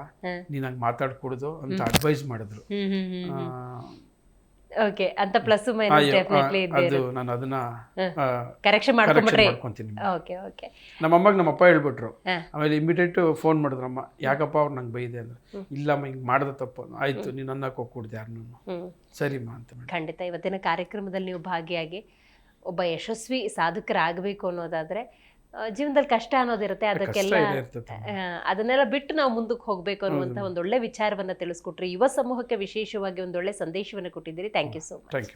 ನೀನು ಹಂಗೆ ಮಾತಾಡ್ಕೊಡುದು ಅಂತ ಅಡ್ವೈಸ್ ಮಾಡಿದ್ರು. ಓಕೆ, ಅಂತ ಪ್ಲಸ್ ಮೈನಸ್ ಡೆಫಿನೆಟ್ಲಿ ಇದೆ. ಅದು ನಾನು ಅದನ್ನ ಕರೆಕ್ಷನ್ ಮಾಡ್ಕೊಂಡ್ಬಿಟ್ರೆ ಮಾಡ್ಕೊಂತೀನಿ. Okay okay. ನಮ್ಮಮ್ಮಗೆ ನಮ್ಮಪ್ಪ ಹೇಳ್ಬಿಟ್ರು. ಆಮೇಲೆ ಇಮಿಡಿಯೇಟ್ ಫೋನ್ ಮಾಡಿದ್ರಮ್ಮ, ಯಾಕಪ್ಪ ಅವ್ರು ನಂಗೆ ಬೈದೆ ಅಂದ್ರೆ, ಇಲ್ಲಮ್ಮ ಹಿಂಗೆ ಮಾಡಿದ ತಪ್ಪು, ಆಯ್ತು ನೀನು ಅನ್ನಕ್ಕೆ ಹೋಗ್ಕೊಡ್ದೆ ಯಾರನ್ನು, ಸರಿಮ್ಮ ಅಂತ. ಖಂಡಿತ ಇವತ್ತಿನ ಕಾರ್ಯಕ್ರಮದಲ್ಲಿ ನೀವು ಭಾಗಿಯಾಗಿ ಒಬ್ಬ ಯಶಸ್ವಿ ಸಾಧಕರಾಗಬೇಕು ಅನ್ನೋದಾದ್ರೆ ಜೀವನದಲ್ಲಿ ಕಷ್ಟ ಅನ್ನೋದಿರುತ್ತೆ, ಅದಕ್ಕೆಲ್ಲ ಅದನ್ನೆಲ್ಲ ಬಿಟ್ಟು ನಾವು ಮುಂದಕ್ಕೆ ಹೋಗ್ಬೇಕು ಅನ್ನುವಂತ ಒಂದೊಳ್ಳೆ ವಿಚಾರವನ್ನ ತಿಳಿಸ್ಕೊಟ್ರಿ. ಯುವ ಸಮೂಹಕ್ಕೆ ವಿಶೇಷವಾಗಿ ಒಂದೊಳ್ಳೆ ಸಂದೇಶವನ್ನು ಕೊಟ್ಟಿದ್ದೀರಿ. Thank you so much.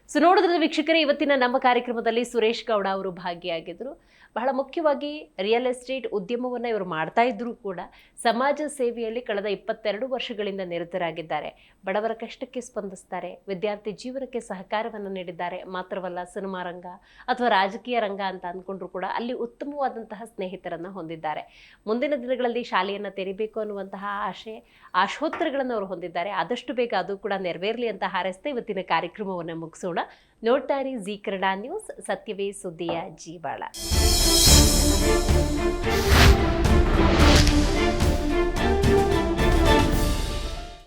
So ನೋಡಿದ್ರೆ ವೀಕ್ಷಕರೇ, ಇವತ್ತಿನ ನಮ್ಮ ಕಾರ್ಯಕ್ರಮದಲ್ಲಿ ಸುರೇಶ್ ಗೌಡ ಅವರು ಭಾಗಿಯಾಗಿದ್ರು. ಬಹಳ ಮುಖ್ಯವಾಗಿ ರಿಯಲ್ ಎಸ್ಟೇಟ್ ಉದ್ಯಮವನ್ನು ಇವರು ಮಾಡ್ತಾ ಇದ್ರೂ ಕೂಡ ಸಮಾಜ ಸೇವೆಯಲ್ಲಿ ಕಳೆದ 22 ವರ್ಷಗಳಿಂದ ನಿರತರಾಗಿದ್ದಾರೆ. ಬಡವರ ಕಷ್ಟಕ್ಕೆ ಸ್ಪಂದಿಸ್ತಾರೆ, ವಿದ್ಯಾರ್ಥಿ ಜೀವನಕ್ಕೆ ಸಹಕಾರವನ್ನು ನೀಡಿದ್ದಾರೆ. ಮಾತ್ರವಲ್ಲ, ಸಿನಿಮಾ ರಂಗ ಅಥವಾ ರಾಜಕೀಯ ರಂಗ ಅಂತ ಅಂದ್ಕೊಂಡ್ರು ಕೂಡ ಅಲ್ಲಿ ಉತ್ತಮವಾದಂತಹ ಸ್ನೇಹಿತರನ್ನು ಹೊಂದಿದ್ದಾರೆ. ಮುಂದಿನ ದಿನಗಳಲ್ಲಿ ಶಾಲೆಯನ್ನು ತೆರಿಬೇಕು ಅನ್ನುವಂತಹ ಆಶೋತ್ತರಗಳನ್ನು ಅವರು ಹೊಂದಿದ್ದಾರೆ. ಆದಷ್ಟು ಬೇಗ ಅದು ಕೂಡ ನೆರವೇರಲಿ ಅಂತ ಹಾರೈಸ್ತಾ ಇವತ್ತಿನ ಕಾರ್ಯಕ್ರಮವನ್ನು ಮುಗಿಸೋಣ. ನೋಡ್ತಾ ಇರಿ ಜಿ ಕನ್ನಡ ನ್ಯೂಸ್, ಸತ್ಯವೇ ಸುದ್ದಿಯ ಜೀವಾಳ.